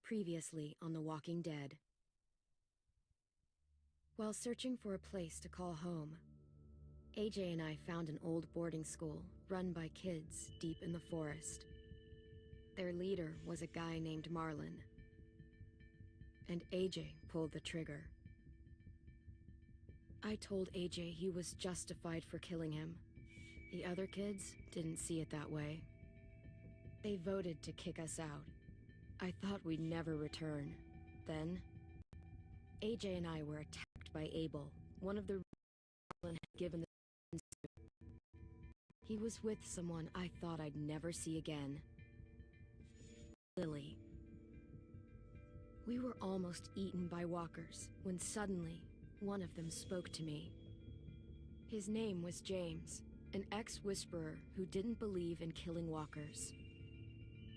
Previously on The Walking Dead. While searching for a place to call home, AJ and I found an old boarding school run by kids deep in the forest. Their leader was a guy named Marlon, and AJ pulled the trigger. I told AJ he was justified for killing him. The other kids didn't see it that way. They voted to kick us out. I thought we'd never return. Then, AJ and I were attacked by Abel, one of the Marlon had given the to. He was with someone I thought I'd never see again. Lily. We were almost eaten by walkers when suddenly one of them spoke to me. His name was James, an ex-whisperer who didn't believe in killing walkers.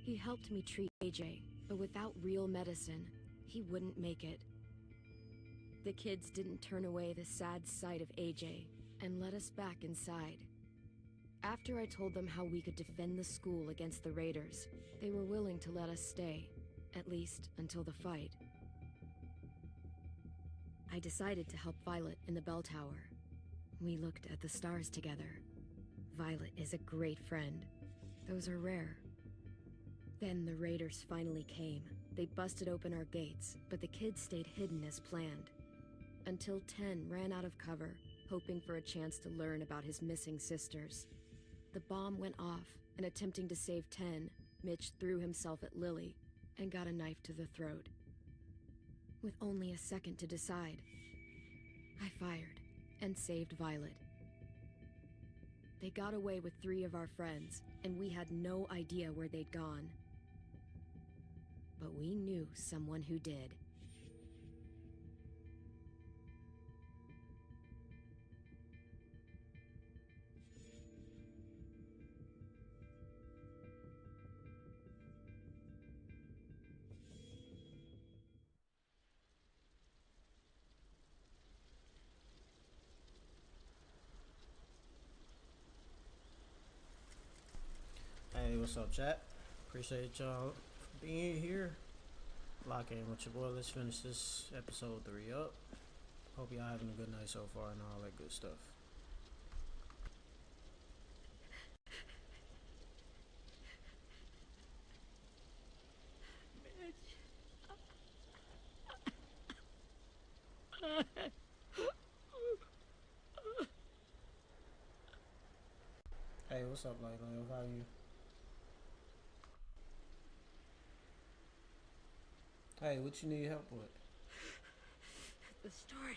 He helped me treat AJ, but without real medicine, he wouldn't make it. The kids didn't turn away the sad sight of AJ and let us back inside. After I told them how we could defend the school against the raiders, they were willing to let us stay, at least until the fight. I decided to help Violet in the bell tower. We looked at the stars together. Violet is a great friend. Those are rare. Then the raiders finally came. They busted open our gates, but the kids stayed hidden as planned. Until 10 ran out of cover, hoping for a chance to learn about his missing sisters. The bomb went off, and attempting to save 10, Mitch threw himself at Lily and got a knife to the throat. With only a second to decide, I fired and saved Violet. They got away with 3 of our friends, and we had no idea where they'd gone. But we knew someone who did. Hey, what's up, chat? Appreciate y'all being here. Lock in with your boy. Let's finish this episode 3 up. Hope y'all having a good night so far and all that good stuff. Hey, what's up, Lilo? How are you? Hey, what you need help with? At the start,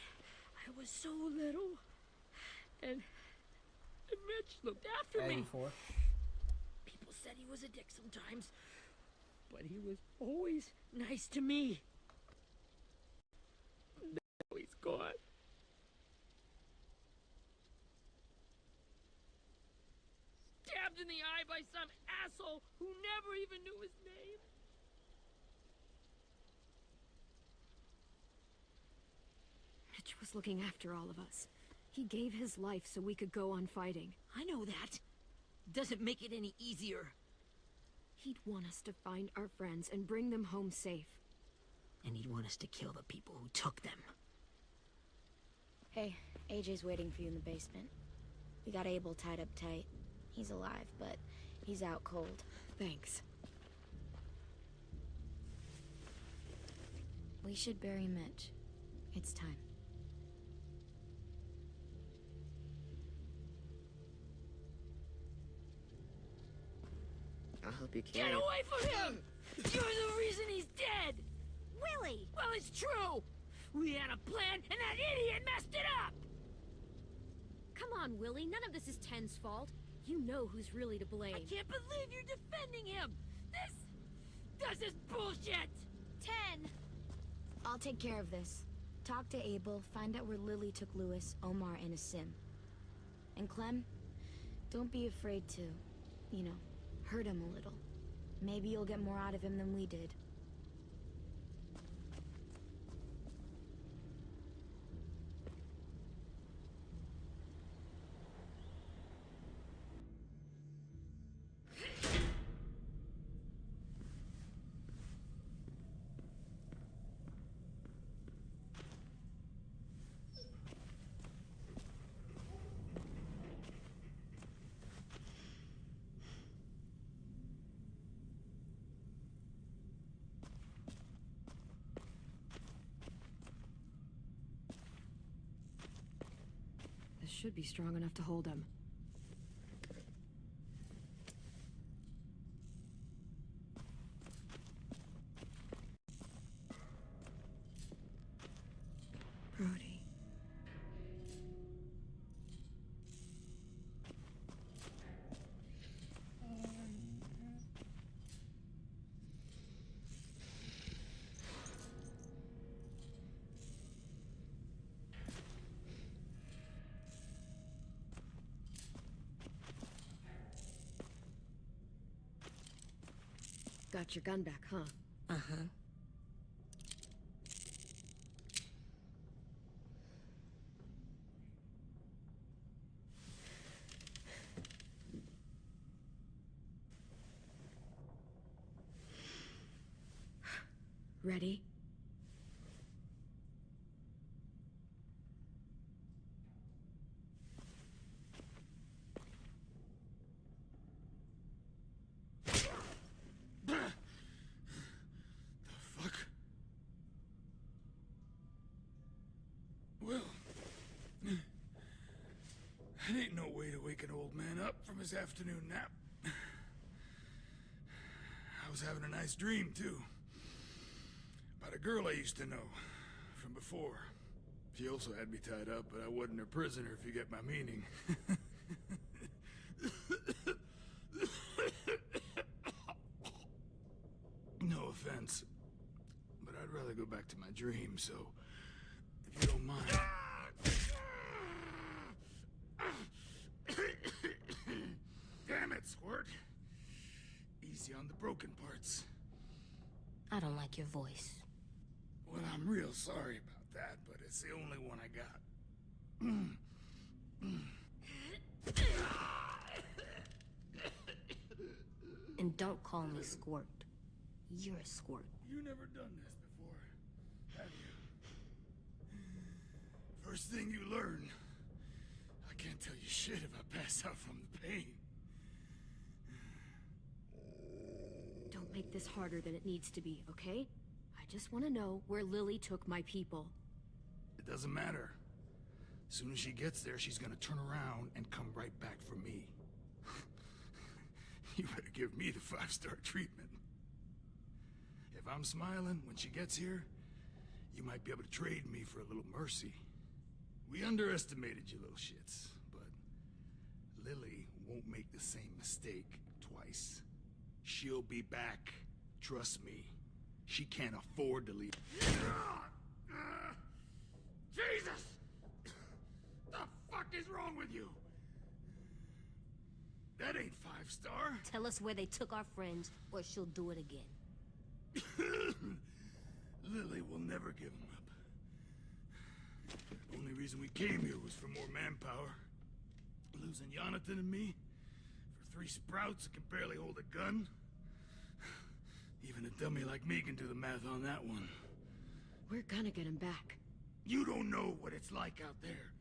I was so little, and Mitch looked after me. Before? People said he was a dick sometimes, but he was always nice to me. Now he's gone. Stabbed in the eye by some asshole who never even knew his name. Mitch was looking after all of us. He gave his life so we could go on fighting. I know that. Doesn't make it any easier. He'd want us to find our friends and bring them home safe. And he'd want us to kill the people who took them. Hey, AJ's waiting for you in the basement. We got Abel tied up tight. He's alive, but he's out cold. Thanks. We should bury Mitch. It's time. I'll help you carry Get it. away from him! You're the reason he's dead! Willie! Well, it's true! We had a plan, and that idiot messed it up! Come on, Willie. None of this is Ten's fault. You know who's really to blame. I can't believe you're defending him! This is bullshit! 10! I'll take care of this. Talk to Abel, find out where Lily took Lewis, Omar, and a sim. And Clem, don't be afraid to, hurt him a little. Maybe you'll get more out of him than we did. should be strong enough to hold him. Brody. Got your gun back, huh? Uh-huh. Ready? Fuck. Well, that ain't no way to wake an old man up from his afternoon nap. I was having a nice dream, too. About a girl I used to know from before. She also had me tied up, but I wasn't her prisoner, if you get my meaning. No offense, but I'd rather go back to my dream, so if you don't mind. Damn it, Squirt. Easy on the broken parts. I don't like your voice. Well, I'm real sorry about that, but it's the only one I got. And don't call me Squirt. You're a squirt. You never done this before, have you? First thing you learn, I can't tell you shit if I pass out from the pain. Don't make this harder than it needs to be, okay? I just want to know where Lily took my people. It doesn't matter. As soon as she gets there, she's gonna turn around and come right back for me. You better give me the 5-star treatment. If I'm smiling when she gets here, you might be able to trade me for a little mercy. We underestimated you little shits, but Lily won't make the same mistake twice. She'll be back. Trust me. She can't afford to leave. Jesus! The fuck is wrong with you? That ain't 5-star. Tell us where they took our friends, or she'll do it again. Lily will never give him up. Only reason we came here was for more manpower. Losing Jonathan and me for 3 sprouts that can barely hold a gun. Even a dummy like me can do the math on that one. We're gonna get him back. You don't know what it's like out there.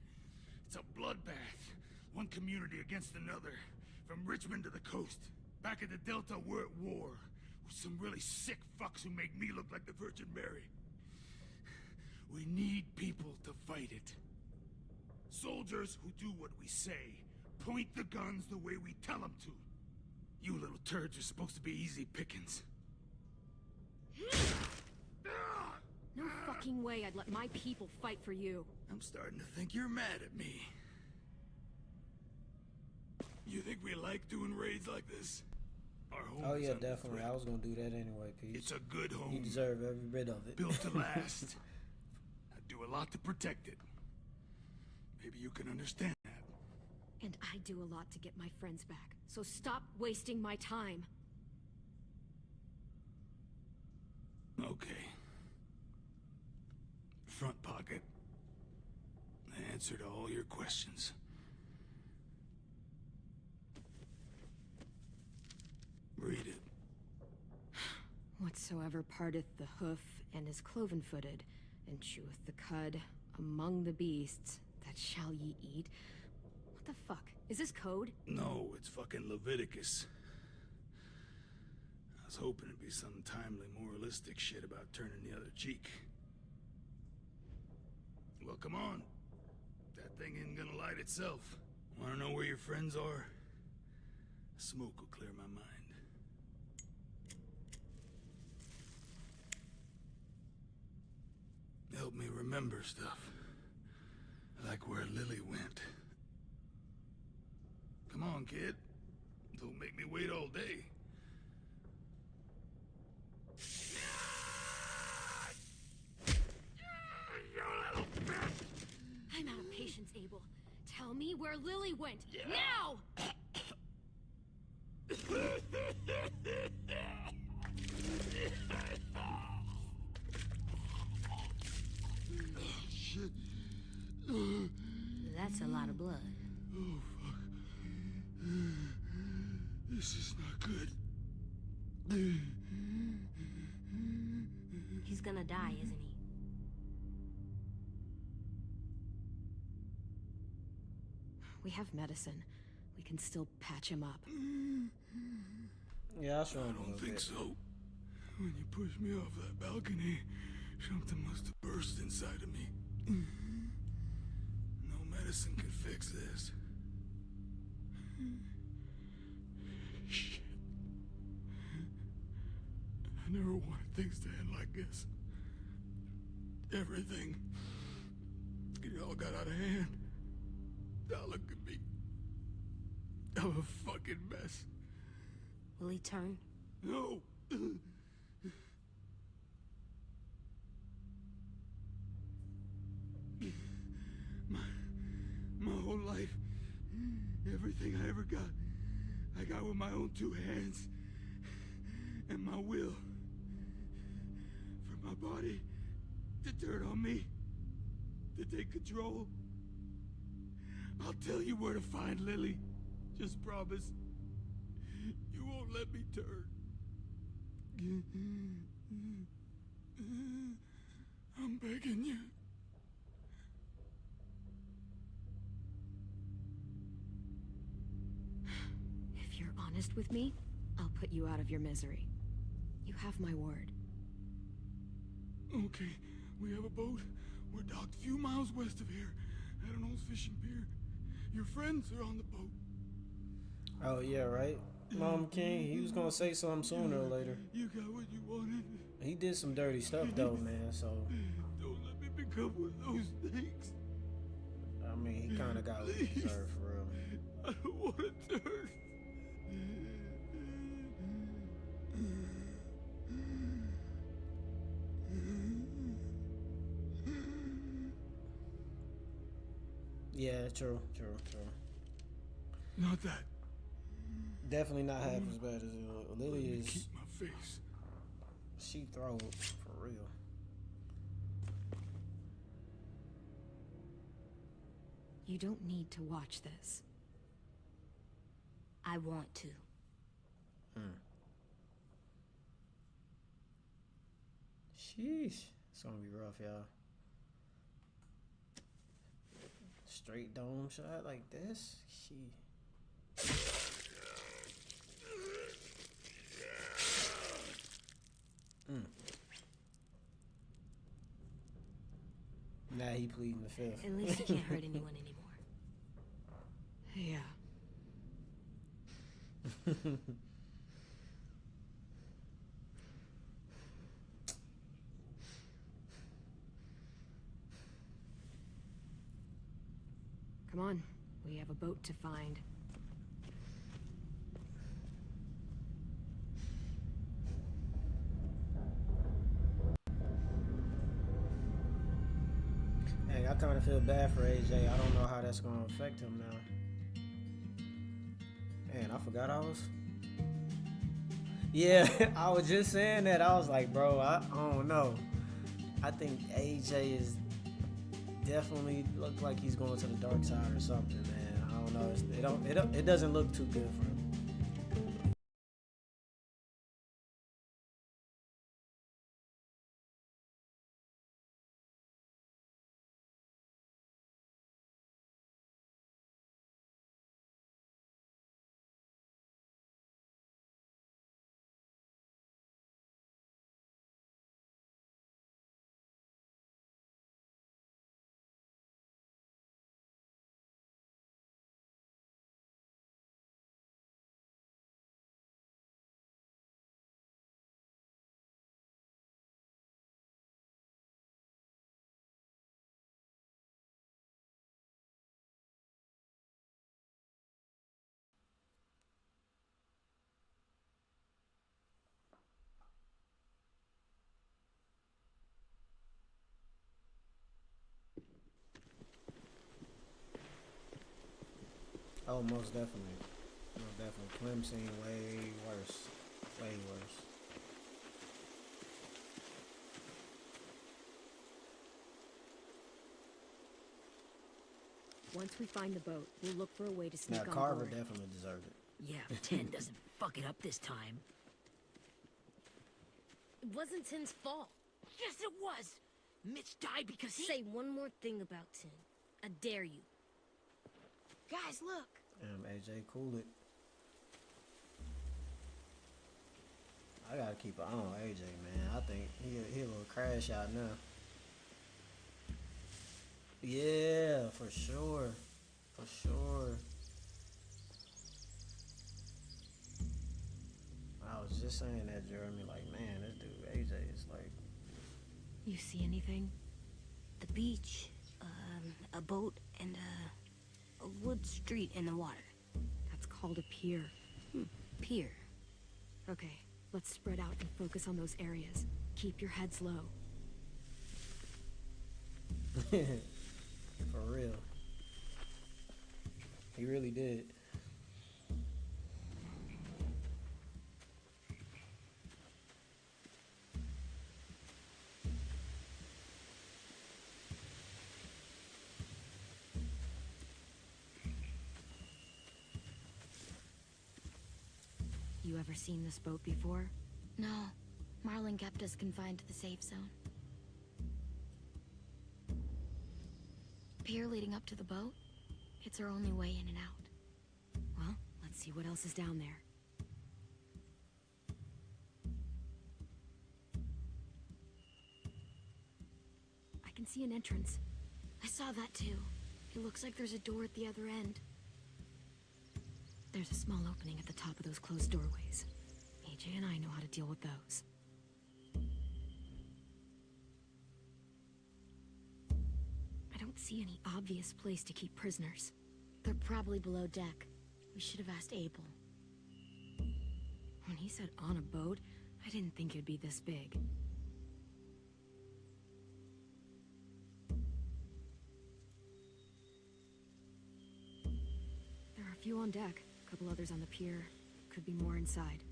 It's a bloodbath. One community against another. From Richmond to the coast. Back at the Delta, we're at war. With some really sick fucks who make me look like the Virgin Mary. We need people to fight it. Soldiers who do what we say. Point the guns the way we tell them to. You little turds are supposed to be easy pickings. No fucking way I'd let my people fight for you. I'm starting to think you're mad at me. You think we like doing raids like this? Our home Oh is yeah, under definitely. threat. I was gonna do that anyway, Pete. It's a good home. You deserve every bit of it. Built to last. I do a lot to protect it. Maybe you can understand that. And I do a lot to get my friends back. So stop wasting my time. Okay. Front pocket. The answer to all your questions. Read it. Whatsoever parteth the hoof and is cloven-footed, and cheweth the cud among the beasts, that shall ye eat. What the fuck? Is this code? No, it's fucking Leviticus. I was hoping it'd be some timely, moralistic shit about turning the other cheek. Well, come on. That thing isn't gonna light itself. Wanna know where your friends are? Smoke will clear my mind. Help me remember stuff. Like where Lily went. Come on, kid. Don't make me wait all day. I'm out of patience, Abel. Tell me where Lily went. Now! Shit. That's a lot of blood. Oh, fuck. This is not good. He's gonna die, isn't he? We have medicine. We can still patch him up. Yeah, I'll show I him a don't little think bit. so. When you pushed me off that balcony, something must have burst inside of me. No medicine can fix this. Shit. I never wanted things to end like this. Everything. It all got out of hand. Now look at me. I'm a fucking mess. Will he turn? No. My whole life, everything I ever got, I got with my own two hands and my will. For my body to turn on me, to take control. I'll tell you where to find Lily. Just promise. You won't let me turn. I'm begging you. If you're honest with me, I'll put you out of your misery. You have my word. Okay, we have a boat. We're docked a few miles west of here, at an old fishing pier. Your friends are on the boat. Oh, yeah, right? Mom King, he was gonna say something sooner or later. You got what you wanted. He did some dirty stuff, though, man, so... Don't let me become one of those things. I mean, he kind of got what he deserved, for real. I don't want to turn. Yeah, true. Not that. Definitely not half as bad as Lily is. Keep my face. She throw for real. You don't need to watch this. I want to. Sheesh. It's gonna be rough, y'all. Straight dome shot like this? She. Now he pleading the fifth. At least he can't hurt anyone anymore. Yeah. Come on. We have a boat to find. Hey, I kind of feel bad for AJ. I don't know how that's going to affect him now. Man, I forgot I was... Yeah, I was just saying that. I was like, bro, I don't know. I think AJ is definitely look like he's going to the dark side or something, man. I don't know. It doesn't look too good for him. Oh, most definitely. Most definitely. Clem seen way worse. Way worse. Once we find the boat, we'll look for a way to sneak Now, on Carver board. definitely deserved it. Yeah, if 10 doesn't fuck it up this time. It wasn't Tin's fault. Yes, it was! Mitch died because he... Say one more thing about Tin. I dare you. Guys, look. Damn, AJ, cool it. I gotta keep an eye on AJ, man. I think he a little crash out now. Yeah, for sure. For sure. I was just saying that, Jeremy. Like, man, this dude, AJ, is like... You see anything? The beach, a boat, and a wood street in the water. That's called a pier. Pier. Okay, let's spread out and focus on those areas. Keep your heads low. For real. He really did. You ever seen this boat before? No. Marlin kept us confined to the safe zone. Pier leading up to the boat? It's our only way in and out. Well, let's see what else is down there. I can see an entrance. I saw that too. It looks like there's a door at the other end. There's a small opening at the top of those closed doorways. AJ and I know how to deal with those. I don't see any obvious place to keep prisoners. They're probably below deck. We should have asked Abel. When he said on a boat, I didn't think it'd be this big. There are a few on deck, a couple others on the pier. Could be more inside.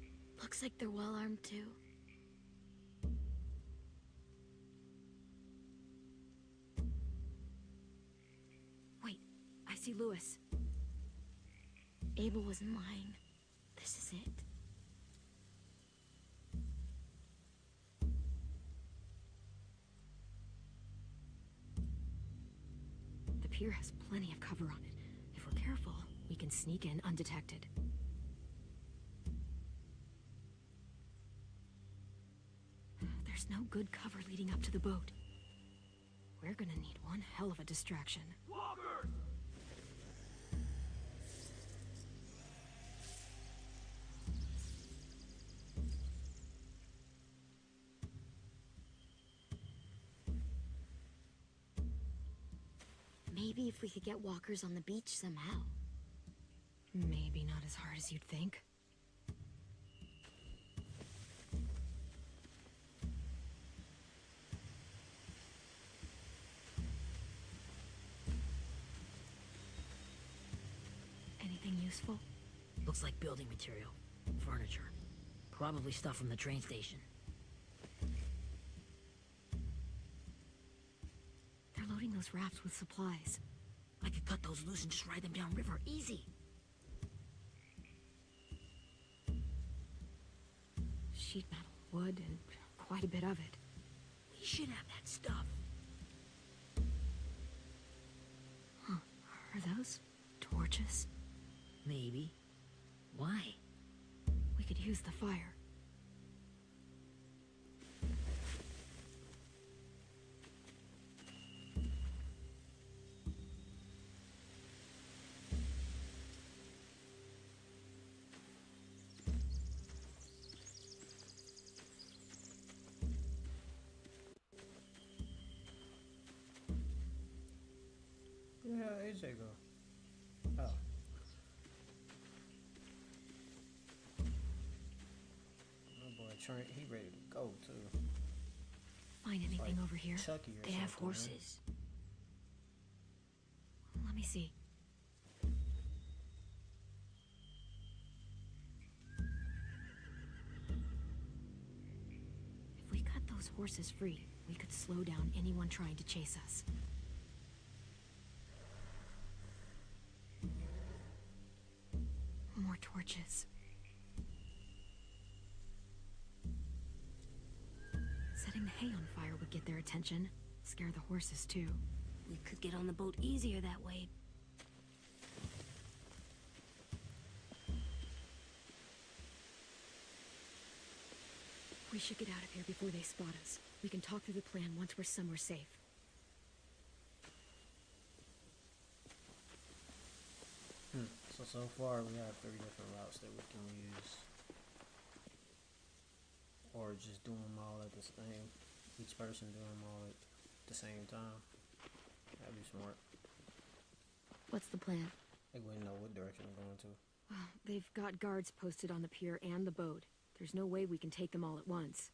Looks like they're well armed too. Wait, I see Lewis. Abel wasn't lying. This is it. The pier has plenty of cover on it. If we're careful, we can sneak in undetected. There's no good cover leading up to the boat. We're gonna need one hell of a distraction. Walkers! Maybe if we could get walkers on the beach somehow. Maybe not as hard as you'd think. Anything useful? Looks like building material. Furniture. Probably stuff from the train station. They're loading those rafts with supplies. I could cut those loose and just ride them downriver. Easy. Sheet metal, wood, and quite a bit of it. We should have that stuff. Huh. Are those torches? Maybe. Why? We could use the fire. Where the hell AJ go? Oh. My boy Trent, he ready to go too. Find anything over here? Chucky or They have something, man. horses. Let me see. those horses free, we could slow down anyone trying to chase us. More torches. Setting the hay on fire would get their attention. Scare the horses, too. We could get on the boat easier that way. We should get out of here before they spot us. We can talk through the plan once we're somewhere safe. So far we have 3 different routes that we can use. Or just do them all at the same, each person do them all at the same time. That'd be smart. What's the plan? They wouldn't know what direction we're going to. Well, they've got guards posted on the pier and the boat. There's no way we can take them all at once.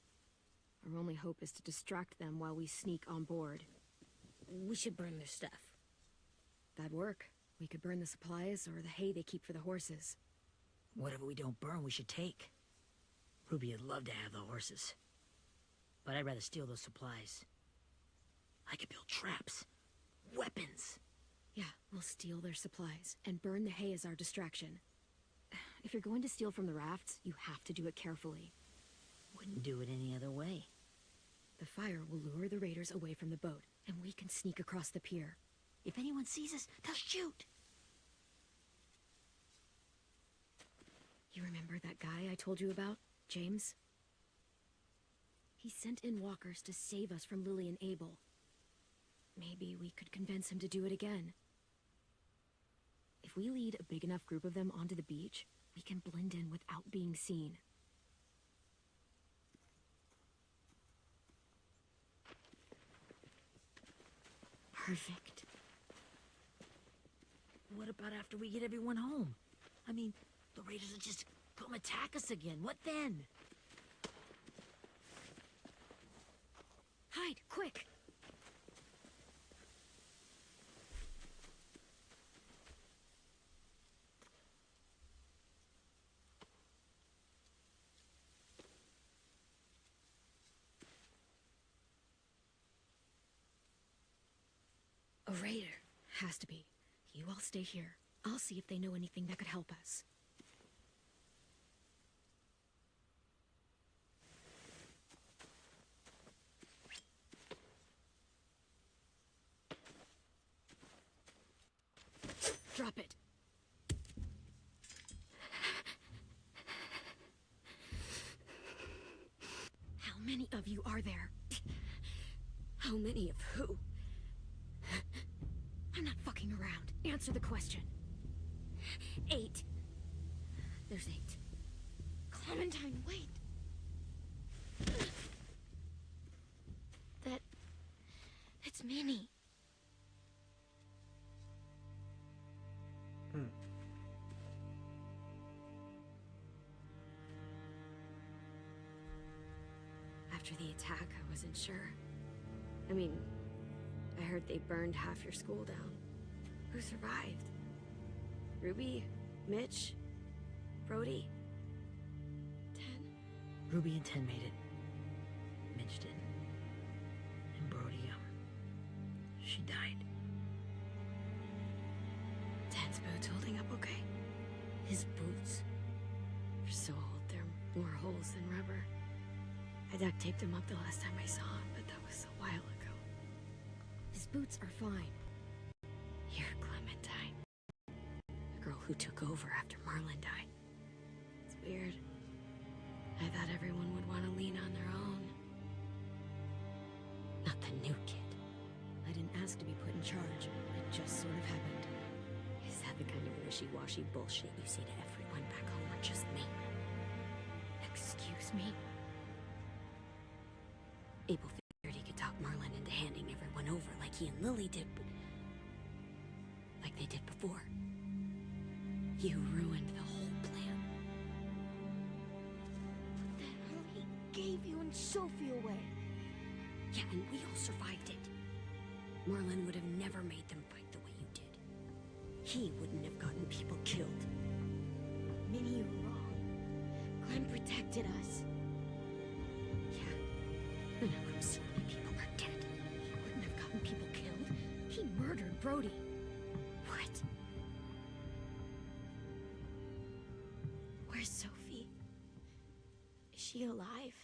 Our only hope is to distract them while we sneak on board. We should burn their stuff. That'd work. We could burn the supplies or the hay they keep for the horses. Whatever we don't burn, we should take. Ruby would love to have the horses. But I'd rather steal those supplies. I could build traps. Weapons. Yeah, we'll steal their supplies and burn the hay as our distraction. If you're going to steal from the rafts, you have to do it carefully. Wouldn't do it any other way. The fire will lure the raiders away from the boat, and we can sneak across the pier. If anyone sees us, they'll shoot. You remember that guy I told you about? James? He sent in walkers to save us from Lily and Abel. Maybe we could convince him to do it again. If we lead a big enough group of them onto the beach, we can blend in without being seen. Perfect. What about after we get everyone home? I mean, the raiders will just come attack us again. What then? Hide, quick! A raider. Has to be. You all stay here. I'll see if they know anything that could help us. Drop it. How many of you are there? How many of who? I'm not fucking around. Answer the question. 8. There's 8. Clementine, wait. That's Minnie. After the attack, I wasn't sure. I mean, I heard they burned half your school down. Who survived? Ruby? Mitch? Brody? 10? Ruby and 10 made it. Mitch didn't. And Brody, she died. 10's boots holding up okay? His boots? They're so old, they're more holes than rubber. I duct taped him up the last time I saw him, but that was a while ago. His boots are fine. You're Clementine. The girl who took over after Marlon died. It's weird. I thought everyone would want to lean on their own. Not the new kid. I didn't ask to be put in charge. It just sort of happened. Is that the kind of wishy-washy bullshit you say to everyone back home, or just me? Excuse me? Abel figured he could talk Marlon into handing everyone over like he and Lily did, but like they did before. You ruined the whole plan. The hell, he gave you and Sophie away. Yeah, and we all survived it. Marlon would have never made them fight the way you did. He wouldn't have gotten people killed. Minnie, you're wrong. Clem protected us. Yeah, And how come so many people are dead? He wouldn't have gotten people killed. He murdered Brody. What? Where's Sophie? Is she alive?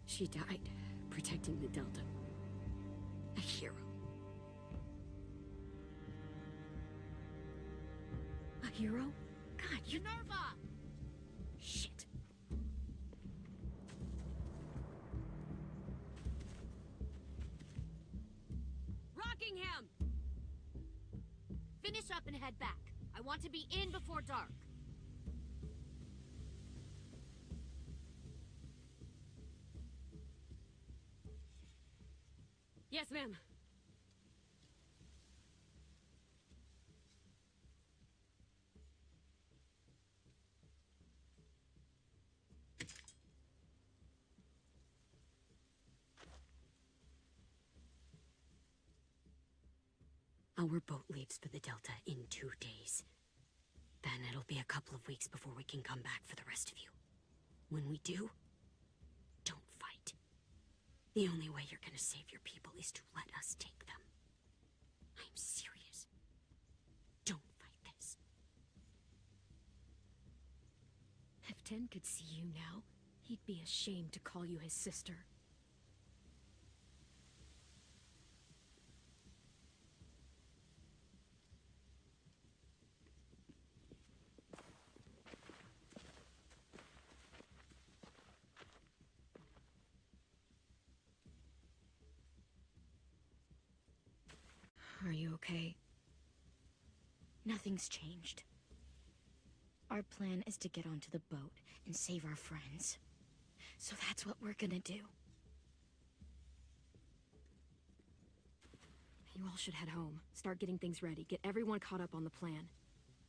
She died protecting the Delta. A hero. A hero? God, you... Minerva! Shit. Rockingham! Finish up and head back. I want to be in before dark. Yes, ma'am. Our boat leaves for the Delta in 2 days. Then it'll be a couple of weeks before we can come back for the rest of you. When we do, don't fight. The only way you're gonna save your people is to let us take them. I'm serious. Don't fight this. If Ten could see you now, he'd be ashamed to call you his sister. Are you okay? Nothing's changed. Our plan is to get onto the boat and save our friends. So that's what we're gonna do. You all should head home. Start getting things ready. Get everyone caught up on the plan.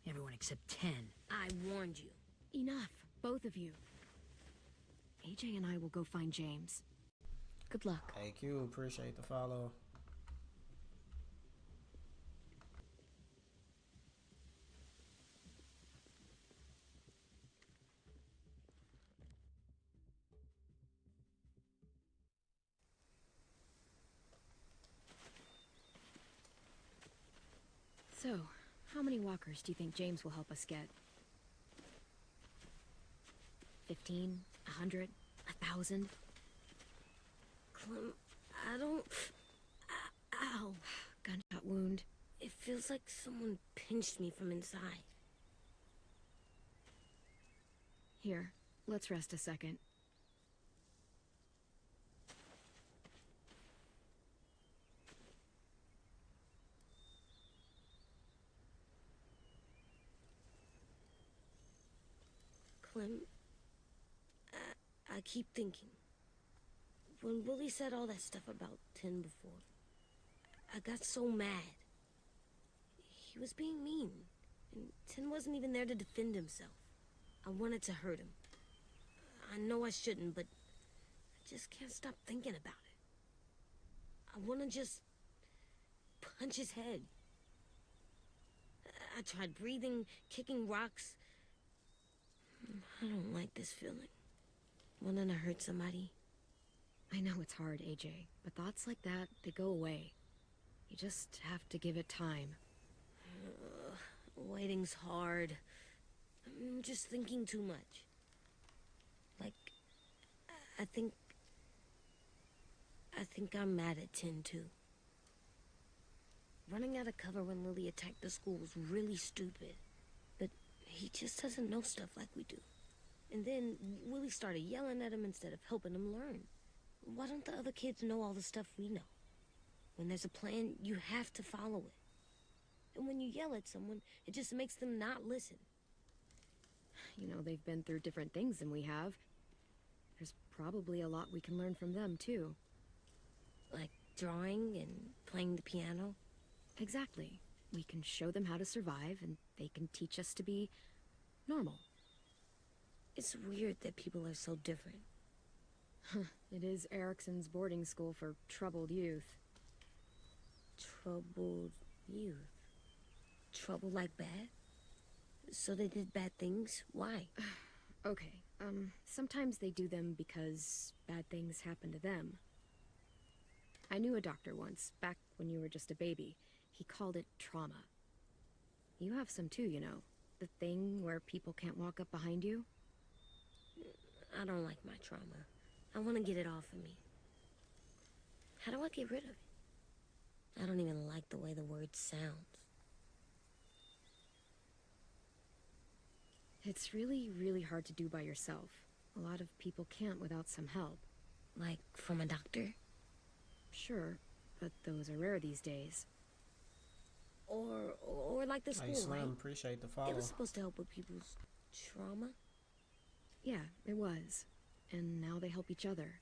Everyone except 10. I warned you. Enough, both of you. AJ and I will go find James. Good luck. Hey Q, appreciate the follow. So, how many walkers do you think James will help us get? 15? 100? 1,000? Clem, I don't... Ow. Gunshot wound. It feels like someone pinched me from inside. Here, let's rest a second. Clem, I keep thinking. When Willie said all that stuff about Tin before, I got so mad. He was being mean, and Tin wasn't even there to defend himself. I wanted to hurt him. I know I shouldn't, but I just can't stop thinking about it. I want to just punch his head. I tried breathing, kicking rocks. I don't like this feeling. Wanting to hurt somebody. I know it's hard, AJ, but thoughts like that, they go away. You just have to give it time. Waiting's hard. I'm just thinking too much. Like, I think I'm mad at Tin, too. Running out of cover when Lily attacked the school was really stupid. But he just doesn't know stuff like we do. And then Willie started yelling at him instead of helping him learn. Why don't the other kids know all the stuff we know? When there's a plan, you have to follow it. And when you yell at someone, it just makes them not listen. You know, they've been through different things than we have. There's probably a lot we can learn from them, too. Like drawing and playing the piano. Exactly. We can show them how to survive, and they can teach us to be normal. It's weird that people are so different. It is Erickson's boarding school for troubled youth. Troubled youth? Trouble like bad? So they did bad things? Why? Okay, sometimes they do them because bad things happen to them. I knew a doctor once, back when you were just a baby. He called it trauma. You have some too, you know. The thing where people can't walk up behind you. I don't like my trauma. I want to get it off of me. How do I get rid of it? I don't even like the way the word sounds. It's really, really hard to do by yourself. A lot of people can't without some help. Like, from a doctor? Sure, but those are rare these days. Or like the school, Hey, Slim, right? appreciate the It follow. was supposed to help with people's trauma. Yeah, it was. And now they help each other.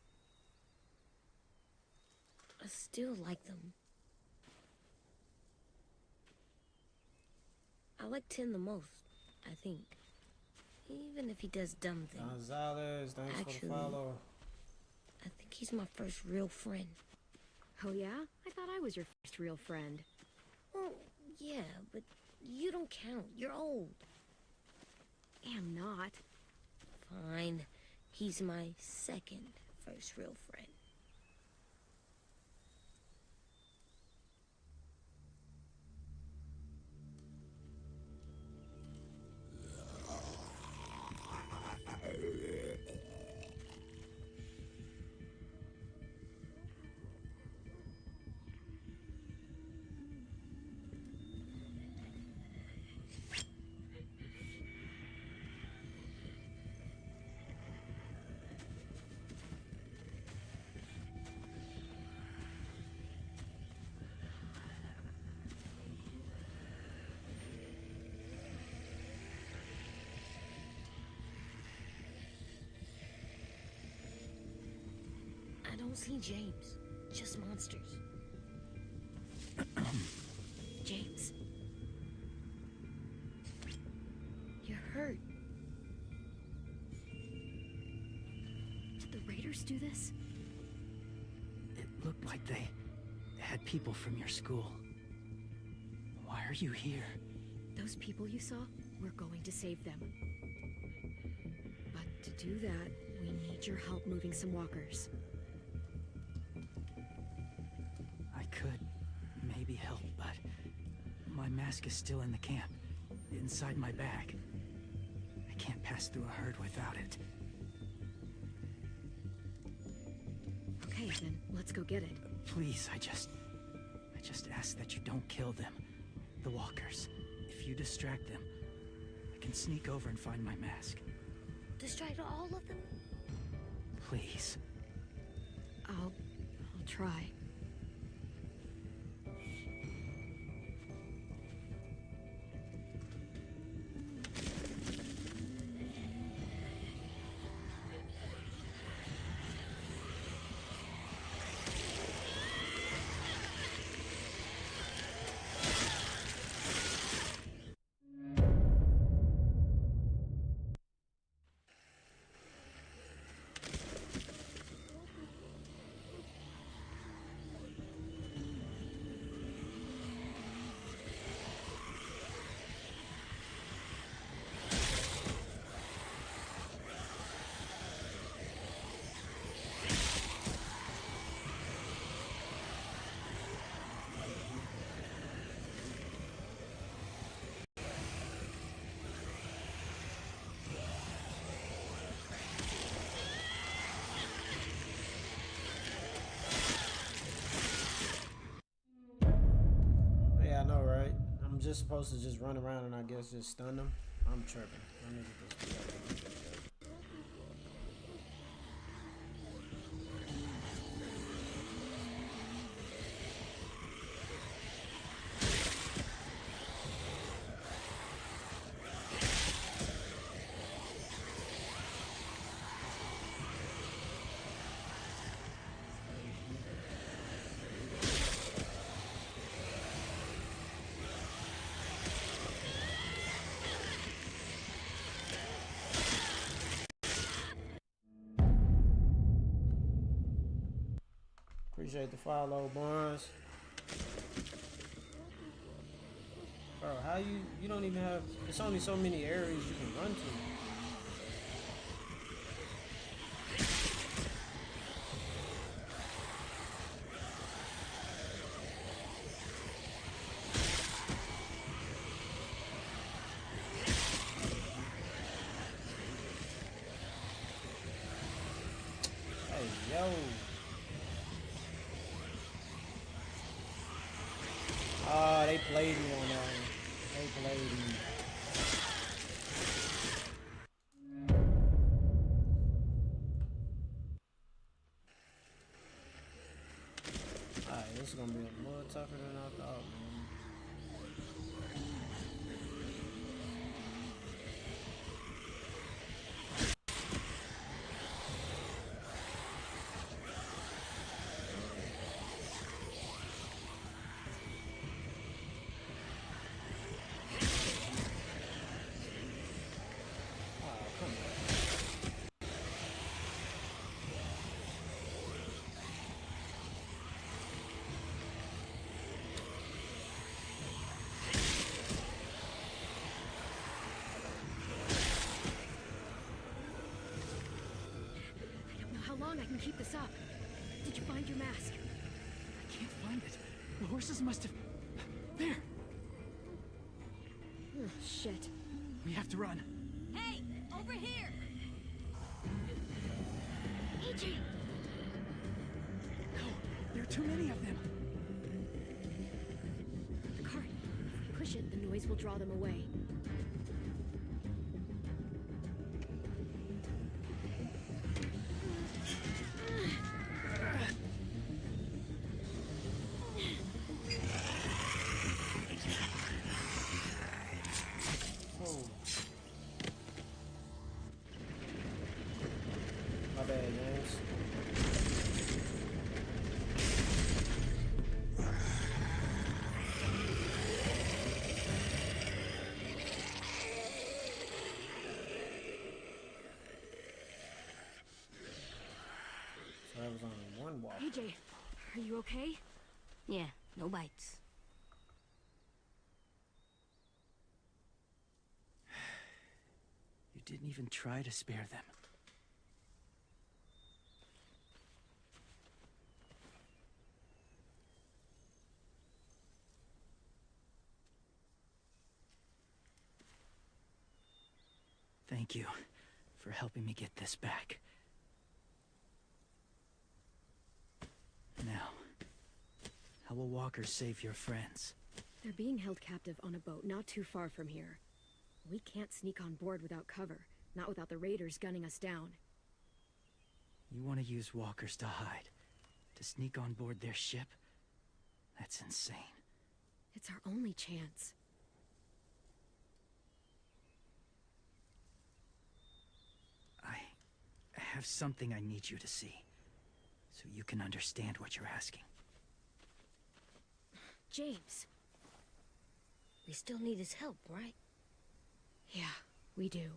I still like them. I like Tin the most, I think. Even if he does dumb things. Gonzalez, thanks for Actually, the follow. I think he's my first real friend. Oh yeah? I thought I was your first real friend. Well, yeah, but you don't count. You're old. Am not. Fine. He's my second first real friend. I don't see James. Just monsters. James. You're hurt. Did the raiders do this? It looked like they had people from your school. Why are you here? Those people you saw, we're going to save them. But to do that, we need your help moving some walkers. I could maybe help, but my mask is still in the camp, inside my bag. I can't pass through a herd without it. Okay, then let's go get it. Please, I just ask that you don't kill them. The walkers. If you distract them, I can sneak over and find my mask. Distract all of them? Please. I'll try. Yeah, I know, right? I'm just supposed to just run around and I guess just stun them. I'm tripping. Let me get this together. Appreciate the follow, Barnes. Bro, how you don't even have, it's only so many areas you can run to. go. Ah, they played me on that one. They played me. Alright, this is gonna be a little tougher than I thought, man. Oh, come on. I don't know how long I can keep this up. Did you find your mask? I can't find it. The horses must have... There! Oh, shit. We have to run. Hey, over here! AJ! No, there are too many of them. The cart. If we push it, the noise will draw them away. Oh. My bad, James. So that was only one walk. AJ, are you okay? Yeah, no bites. You didn't even try to spare them. Thank you for helping me get this back. Now, how will Walker save your friends? They're being held captive on a boat not too far from here. We can't sneak on board without cover, not without the raiders gunning us down. You want to use walkers to hide? To sneak on board their ship? That's insane. It's our only chance. I have something I need you to see, so you can understand what you're asking. James. We still need his help, right? Yeah, we do.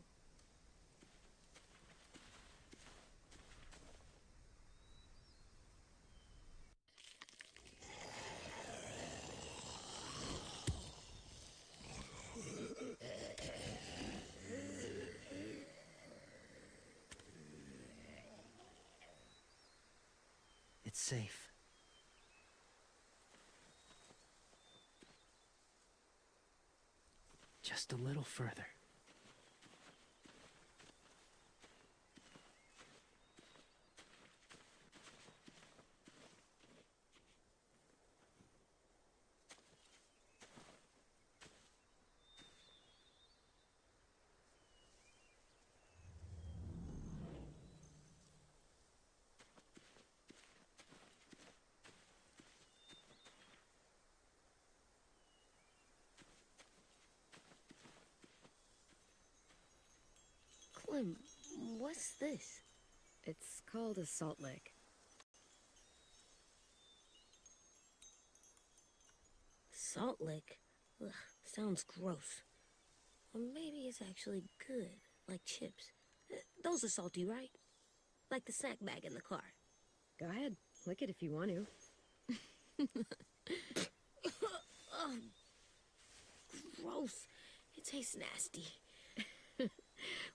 It's safe. Just a little further. Clem, what's this? It's called a salt lick. Salt lick? Ugh, sounds gross. Or maybe it's actually good, like chips. Those are salty, right? Like the snack bag in the car. Go ahead, lick it if you want to. Oh, gross. It tastes nasty.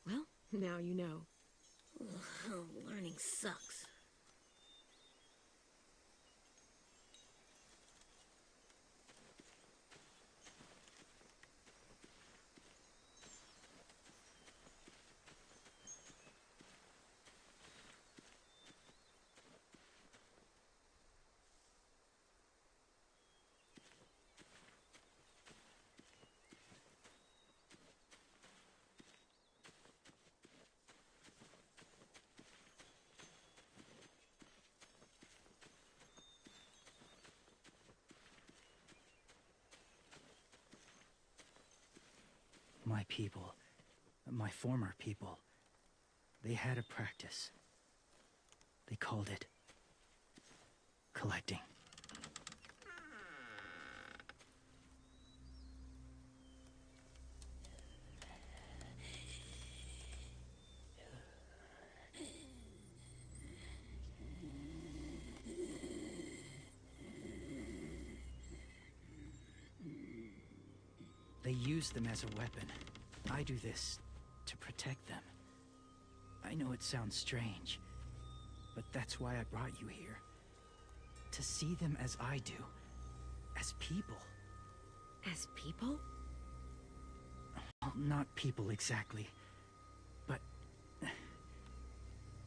Well, now you know. Ugh, learning sucks. my people, my former people, they had a practice. They called it collecting. They use them as a weapon. I do this to protect them. I know it sounds strange, but that's why I brought you here. To see them as I do. As people. As people? Well, not people exactly, but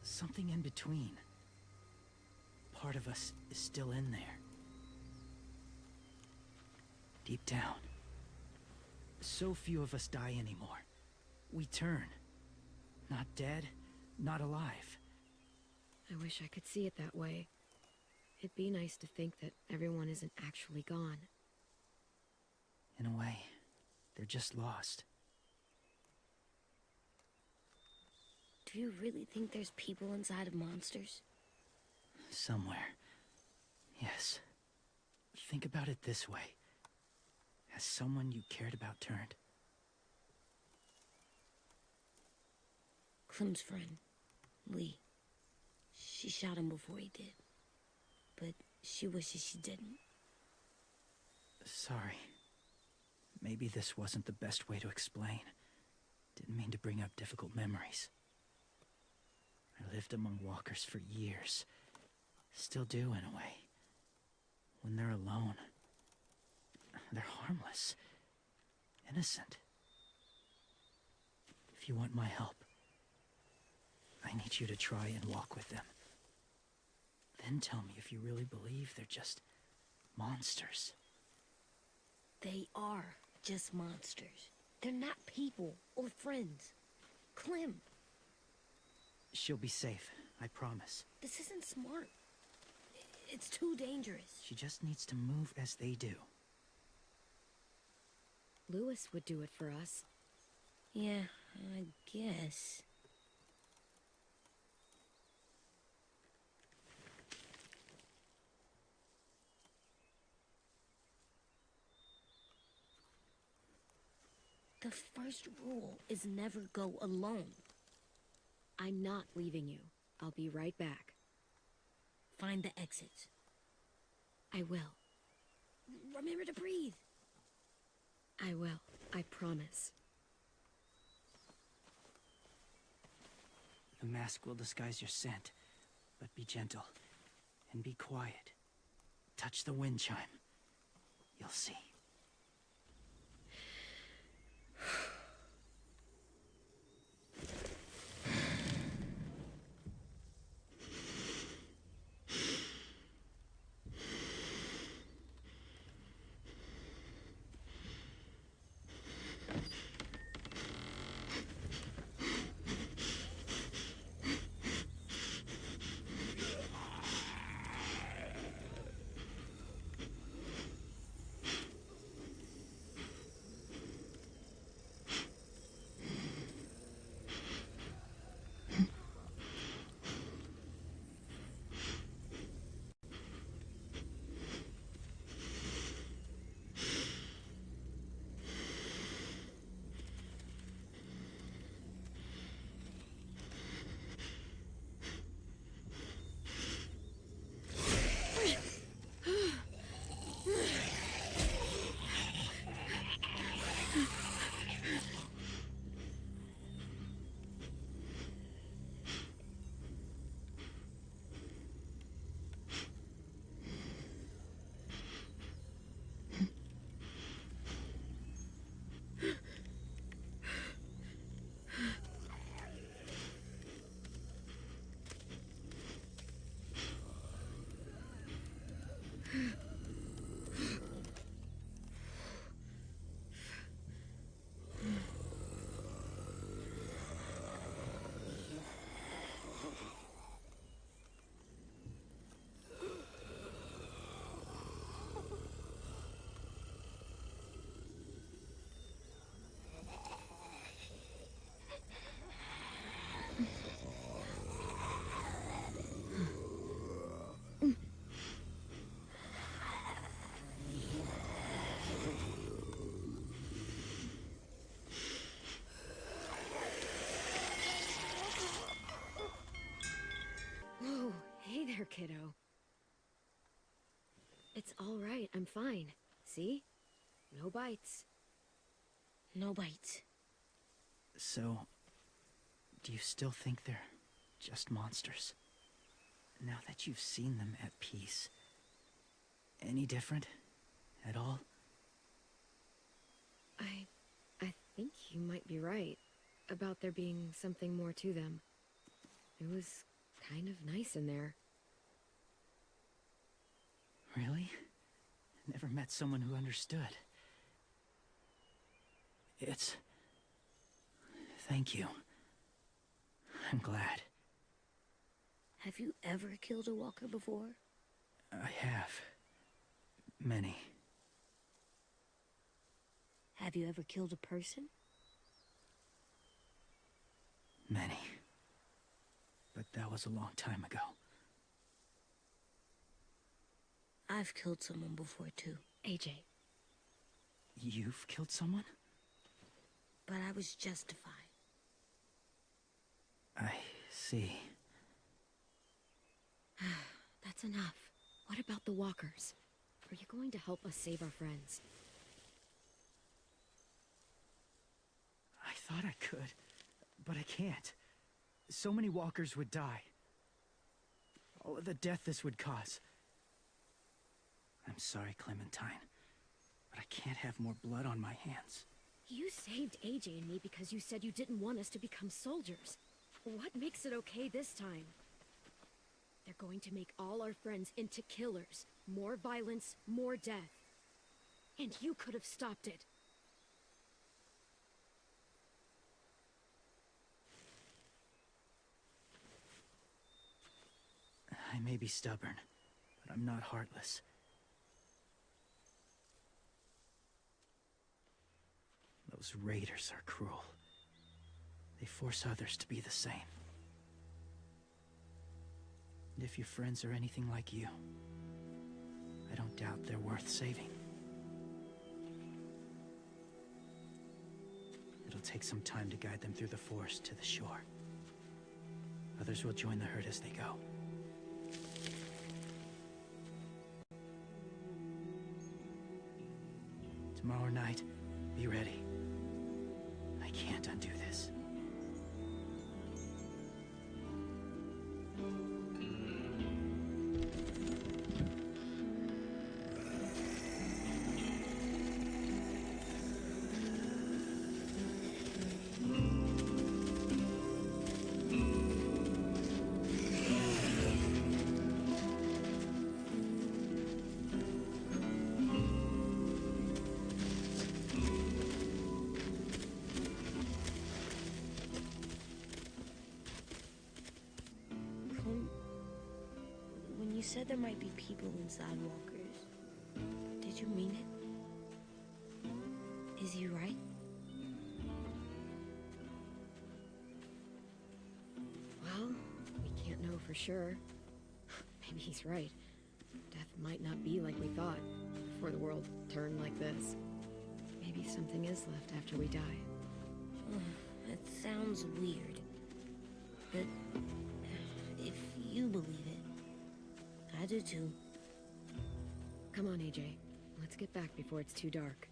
something in between. Part of us is still in there. Deep down. So few of us die anymore. We turn. Not dead, not alive. I wish I could see it that way. It'd be nice to think that everyone isn't actually gone. In a way, they're just lost. Do you really think there's people inside of monsters? Somewhere. Yes. Think about it this way. Has someone you cared about turned? Clem's friend, Lee. She shot him before he did. But she wishes she didn't. Sorry. Maybe this wasn't the best way to explain. Didn't mean to bring up difficult memories. I lived among walkers for years. Still do, in a way. When they're alone, they're harmless. Innocent. If you want my help, I need you to try and walk with them. Then tell me if you really believe they're just monsters. They are just monsters. They're not people or friends. Clem, She'll be safe, I promise. this isn't smart. It's too dangerous. She just needs to move as they do. Lewis would do it for us. Yeah, I guess. The first rule is never go alone. I'm not leaving you. I'll be right back. Find the exits. I will. Remember to breathe. I will. I promise. The mask will disguise your scent, but be gentle and be quiet. Touch the wind chime. You'll see. kiddo. It's all right, I'm fine. See? No bites. No bites. So, do you still think they're just monsters? Now that you've seen them at peace, any different at all? I think you might be right about there being something more to them. It was kind of nice in there. Really? Never met someone who understood. Thank you. I'm glad. Have you ever killed a walker before? I have. Many. Have you ever killed a person? Many. But that was a long time ago. I've killed someone before too. AJ. You've killed someone? But I was justified. I see. That's enough. What about the walkers? Are you going to help us save our friends? I thought I could, but I can't. So many walkers would die. All of the death this would cause. I'm sorry, Clementine, but I can't have more blood on my hands. You saved AJ and me because you said you didn't want us to become soldiers. What makes it okay this time? They're going to make all our friends into killers. More violence, more death. And you could have stopped it. I may be stubborn, but I'm not heartless. Those raiders are cruel. They force others to be the same. And if your friends are anything like you, I don't doubt they're worth saving. It'll take some time to guide them through the forest to the shore. Others will join the herd as they go. Tomorrow night, be ready. I can't undo this. When you said there might be people inside walkers, did you mean it? Is he right? Well, we can't know for sure. Maybe he's right. Death might not be like we thought before the world turned like this. Maybe something is left after we die. That sounds weird. But if you believe it, I do too. Come on, AJ. Let's get back before it's too dark.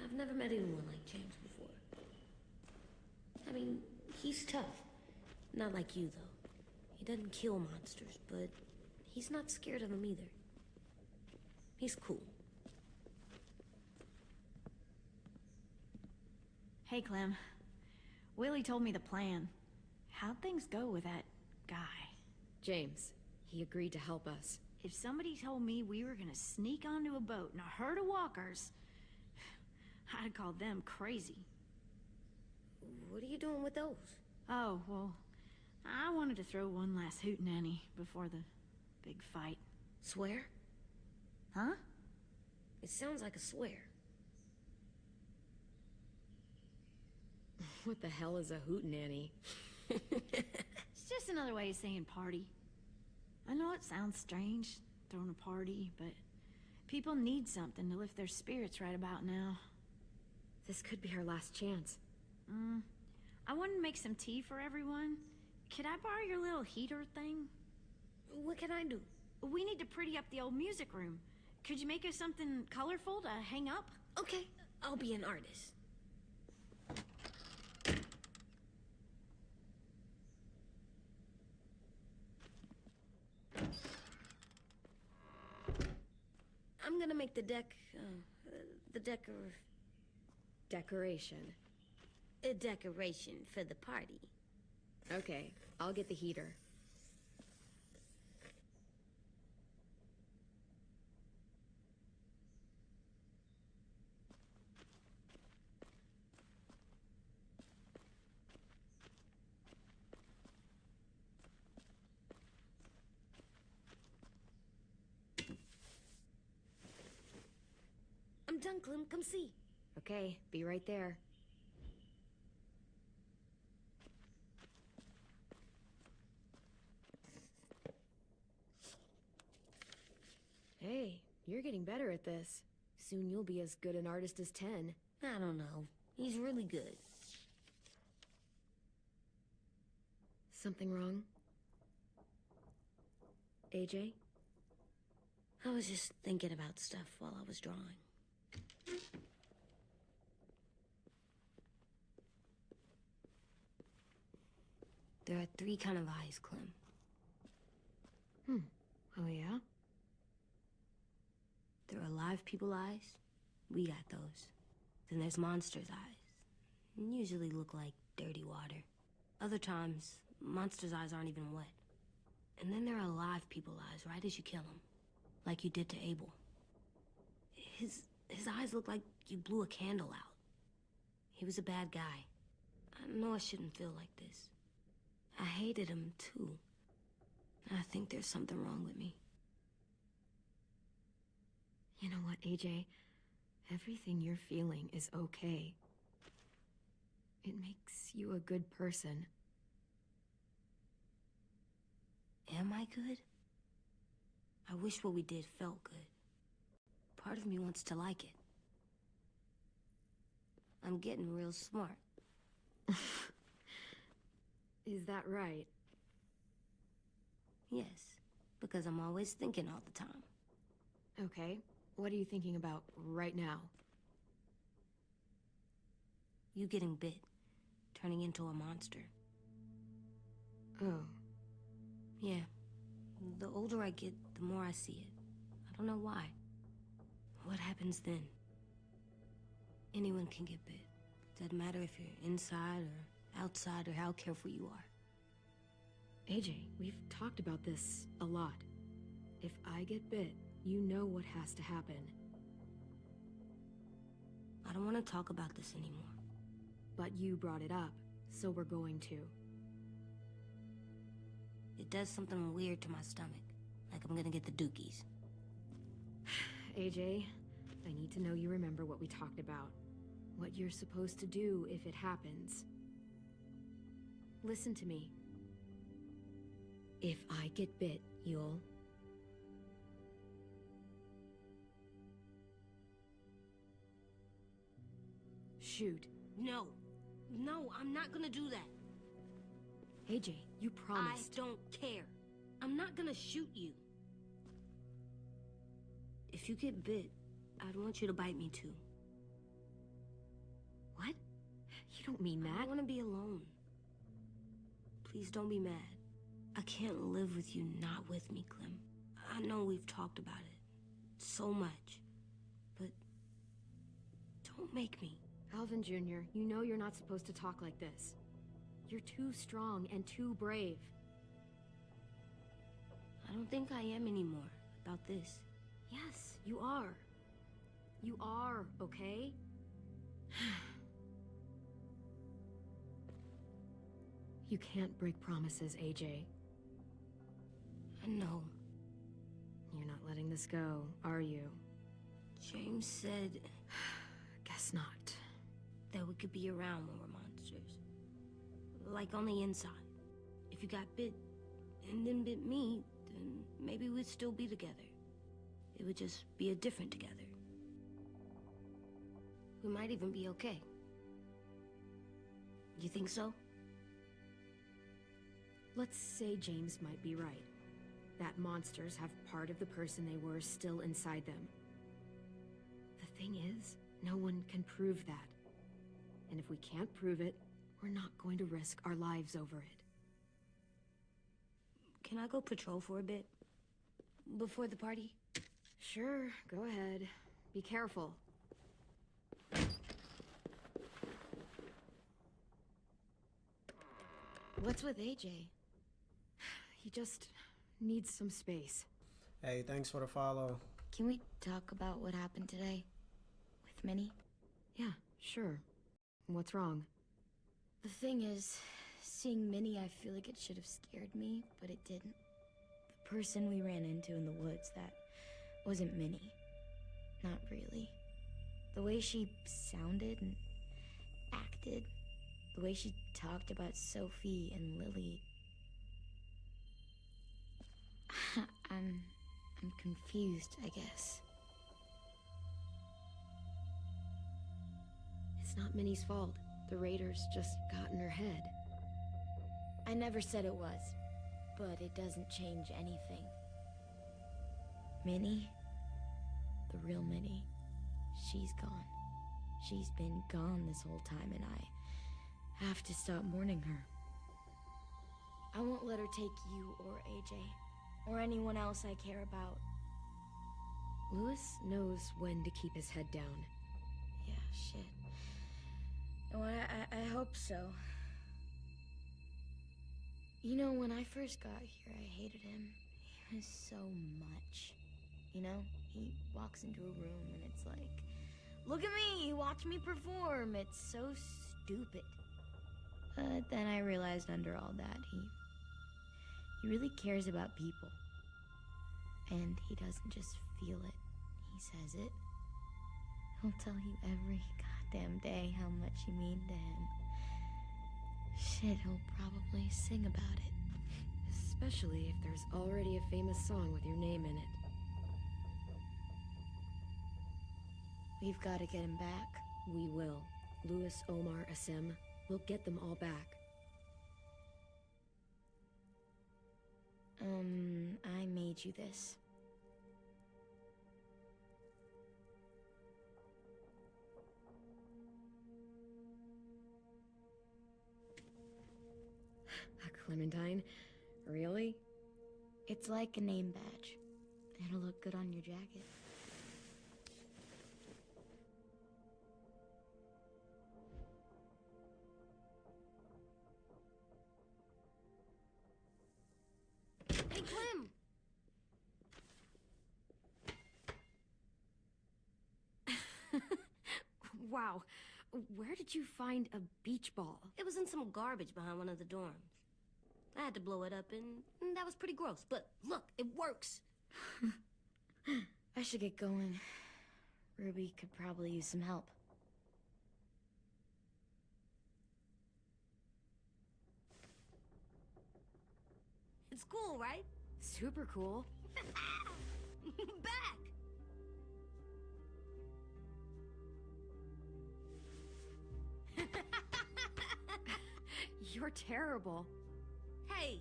I've never met anyone like James before. I mean, he's tough. Not like you, though. He doesn't kill monsters, but he's not scared of them either. He's cool. Hey, Clem. Willie told me the plan. How'd things go with that guy? James, he agreed to help us. If somebody told me we were gonna sneak onto a boat in a herd of walkers, I'd call them crazy. What are you doing with those? Oh, well, I wanted to throw one last hootenanny before the big fight. Swear? Huh? It sounds like a swear. What the hell is a hootenanny? It's just another way of saying party. I know it sounds strange, throwing a party, but people need something to lift their spirits right about now. This could be our last chance. I wanted to make some tea for everyone. Could I borrow your little heater thing? What can I do? We need to pretty up the old music room. Could you make us something colorful to hang up? Okay, I'll be an artist. I'm gonna make the Decoration. a decoration for the party. Okay, I'll get the heater. I'm done, Clem. Come see. Okay, be right there. Hey, you're getting better at this. Soon you'll be as good an artist as 10. I don't know. He's really good. Something wrong? AJ? I was just thinking about stuff while I was drawing. There are 3 kind of eyes, Clem. Oh yeah? There are live people eyes. We got those. Then there's monsters' eyes. Usually look like dirty water. Other times, monsters' eyes aren't even wet. And then there are live people eyes right as you kill them. Like you did to Abel. His eyes look like you blew a candle out. He was a bad guy. I know I shouldn't feel like this. I hated him, too. I think there's something wrong with me. You know what, AJ? Everything you're feeling is okay. It makes you a good person. Am I good? I wish what we did felt good. Part of me wants to like it. I'm getting real smart. Is that right? Yes, because I'm always thinking all the time. Okay, what are you thinking about right now? You getting bit, turning into a monster. Oh. Yeah. The older I get, the more I see it. I don't know why. What happens then? Anyone can get bit. Doesn't matter if you're inside or outside or how careful you are. AJ, we've talked about this a lot. If I get bit, you know what has to happen. I don't want to talk about this anymore. But you brought it up, so we're going to. It does something weird to my stomach. Like I'm gonna get the dookies. AJ, I need to know you remember what we talked about. What you're supposed to do if it happens. Listen to me. If I get bit, you'll... shoot. No. No, I'm not gonna do that. AJ, you promised. I don't care. I'm not gonna shoot you. If you get bit, I'd want you to bite me too. What? You don't mean I that. want to be alone. Please don't be mad. I can't live with you not with me, Clem. I know we've talked about it so much, but don't make me. Alvin Jr., you know you're not supposed to talk like this. You're too strong and too brave. I don't think I am anymore about this. Yes, you are. You are, okay? You can't break promises, AJ. I know. You're not letting this go, are you? James said Guess not. that we could be around when we're monsters. Like on the inside. If you got bit and then bit me, then maybe we'd still be together. it would just be a different together. We might even be okay. You think so? Let's say James might be right. That monsters have part of the person they were still inside them. The thing is, no one can prove that. And if we can't prove it, we're not going to risk our lives over it. Can I go patrol for a bit? Before the party? Sure, go ahead. Be careful. What's with AJ? He just needs some space. Hey, thanks for the follow. Can we talk about what happened today? With Minnie? Yeah, sure. What's wrong? The thing is, seeing Minnie, I feel like it should have scared me, but it didn't. The person we ran into in the woods, that wasn't Minnie. Not really. The way she sounded and acted, the way she talked about Sophie and Lily. I'm confused, I guess. It's not Minnie's fault. The raiders just got in her head. I never said it was, but it doesn't change anything. Minnie, the real Minnie, she's gone. She's been gone this whole time, and I have to stop mourning her. I won't let her take you or AJ, or anyone else I care about. Louis knows when to keep his head down. Yeah, shit. Oh, I hope so. You know, when I first got here, I hated him. He was so much. You know, he walks into a room and it's like, look at me, watch me perform. It's so stupid. But then I realized under all that, he really cares about people. And he doesn't just feel it, he says it. He'll tell you every goddamn day how much you mean to him. Shit, he'll probably sing about it. Especially if there's already a famous song with your name in it. We've got to get him back. We will. Louis, Omar, Asim, we'll get them all back. I made you this. A Clementine? Really? It's like a name badge. It'll look good on your jacket. Hey, Clem! Wow. Where did you find a beach ball? It was in some garbage behind one of the dorms. I had to blow it up, and that was pretty gross. But look, it works. I should get going. Ruby could probably use some help. It's cool, right? Super cool. Back! You're terrible. Hey!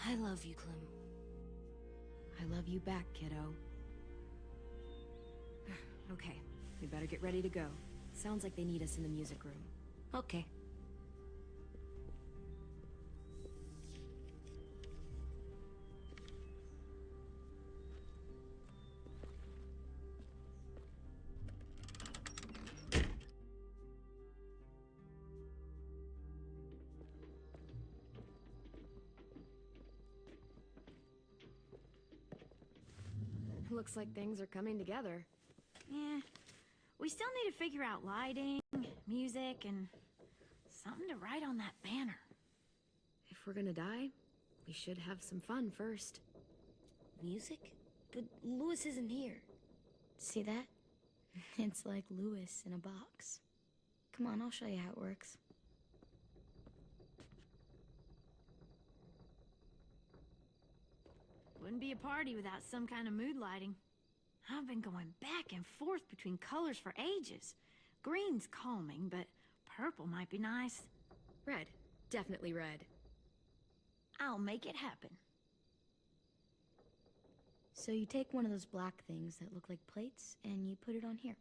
I love you, Clem. I love you back, kiddo. Okay, we better get ready to go. Sounds like they need us in the music room. Okay. Looks like things are coming together. Yeah. We still need to figure out lighting, music, and something to write on that banner. If we're gonna die, we should have some fun first. Music? But Lewis isn't here. See that? It's like Lewis in a box. Come on, I'll show you how it works. Wouldn't be a party without some kind of mood lighting. I've been going back and forth between colors for ages. Green's calming, but purple might be nice. Red. Definitely red. I'll make it happen. So you take one of those black things that look like plates, and you put it on here.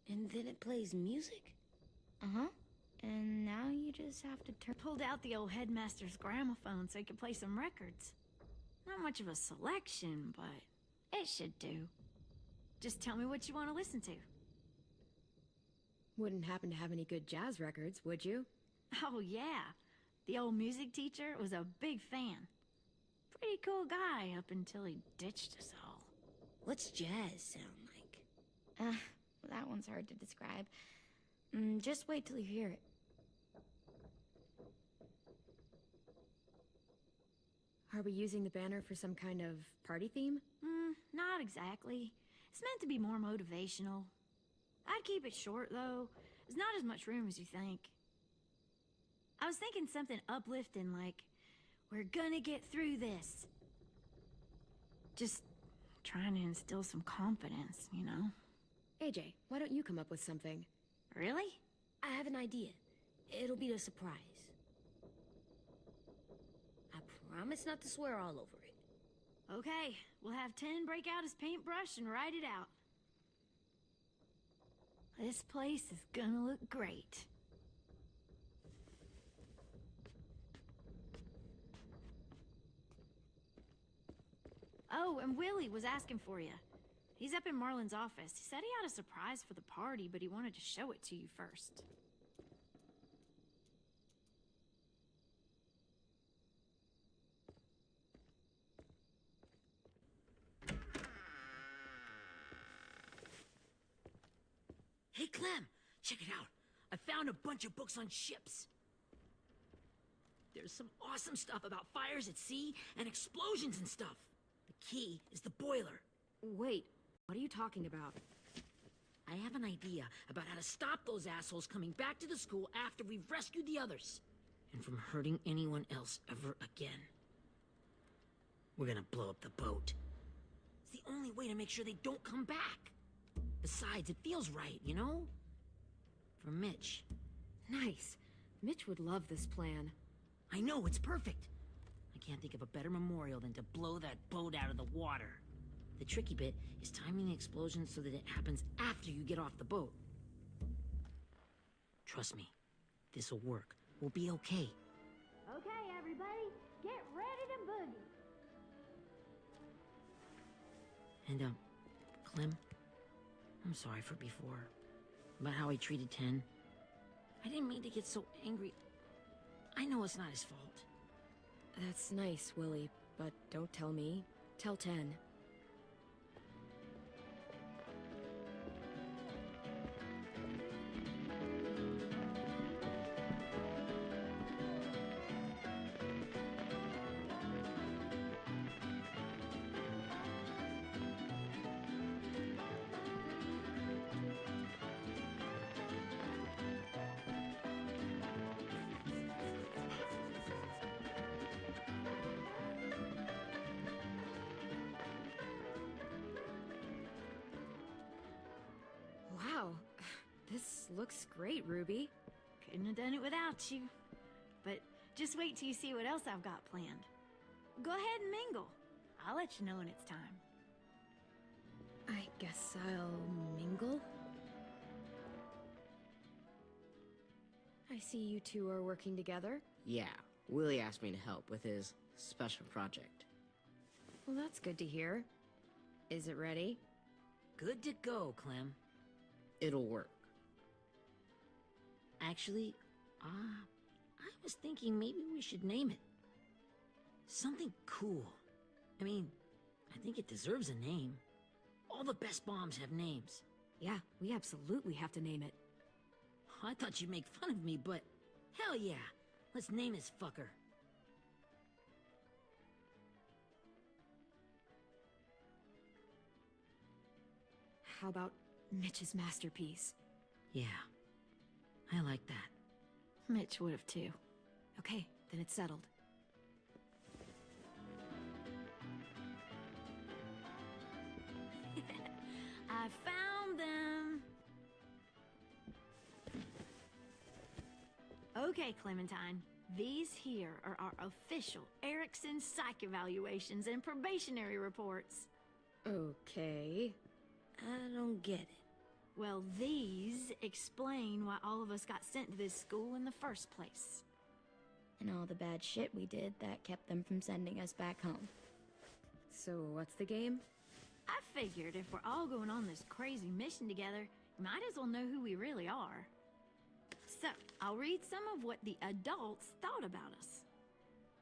And then it plays music? Uh-huh. And now you just have to turn... Pulled out the old headmaster's gramophone so he could play some records. Not much of a selection, but it should do. Just tell me what you want to listen to. Wouldn't happen to have any good jazz records, would you? Oh, yeah. The old music teacher was a big fan. Pretty cool guy up until he ditched us all. What's jazz sound like? That one's hard to describe. Just wait till you hear it. Are we using the banner for some kind of party theme? Not exactly. It's meant to be more motivational. I'd keep it short, though. There's not as much room as you think. I was thinking something uplifting like, we're gonna get through this. Just trying to instill some confidence, you know? AJ, why don't you come up with something? Really? I have an idea. It'll be a surprise. I promise not to swear all over it. Okay, we'll have 10 break out his paintbrush and write it out. This place is gonna look great. Oh, and Willie was asking for you. He's up in Marlin's office. He said he had a surprise for the party, but he wanted to show it to you first. Hey, Clem, check it out. I found a bunch of books on ships. There's some awesome stuff about fires at sea and explosions and stuff. The key is the boiler. Wait, what are you talking about? I have an idea about how to stop those assholes coming back to the school after we've rescued the others. And from hurting anyone else ever again. We're gonna blow up the boat. It's the only way to make sure they don't come back. Besides, it feels right, you know? For Mitch. Nice. Mitch would love this plan. I know, it's perfect. I can't think of a better memorial than to blow that boat out of the water. The tricky bit is timing the explosion so that it happens after you get off the boat. Trust me, this'll work. We'll be okay. Okay, everybody, get ready to boogie. And, Clem, I'm sorry for before. About how I treated Ten. I didn't mean to get so angry. I know it's not his fault. That's nice, Willie, but don't tell me. Tell 10. Wow, this looks great, Ruby. Couldn't have done it without you. But just wait till you see what else I've got planned. Go ahead and mingle. I'll let you know when it's time. I guess I'll mingle? I see you two are working together. Yeah, Willie asked me to help with his special project. Well, that's good to hear. Is it ready? Good to go, Clem. It'll work. Actually, I was thinking maybe we should name it. Something cool. I mean, I think it deserves a name. All the best bombs have names. Yeah, we absolutely have to name it. I thought you'd make fun of me, but hell yeah. Let's name this fucker. how about Mitch's masterpiece? Yeah, I like that. Mitch would have too. Okay, then it's settled. I found them! Okay, Clementine. These here are our official Erickson psych evaluations and probationary reports. Okay. I don't get it. Well, these explain why all of us got sent to this school in the first place. And all the bad shit we did that kept them from sending us back home. So what's the game? I figured if we're all going on this crazy mission together, you might as well know who we really are. So, I'll read some of what the adults thought about us.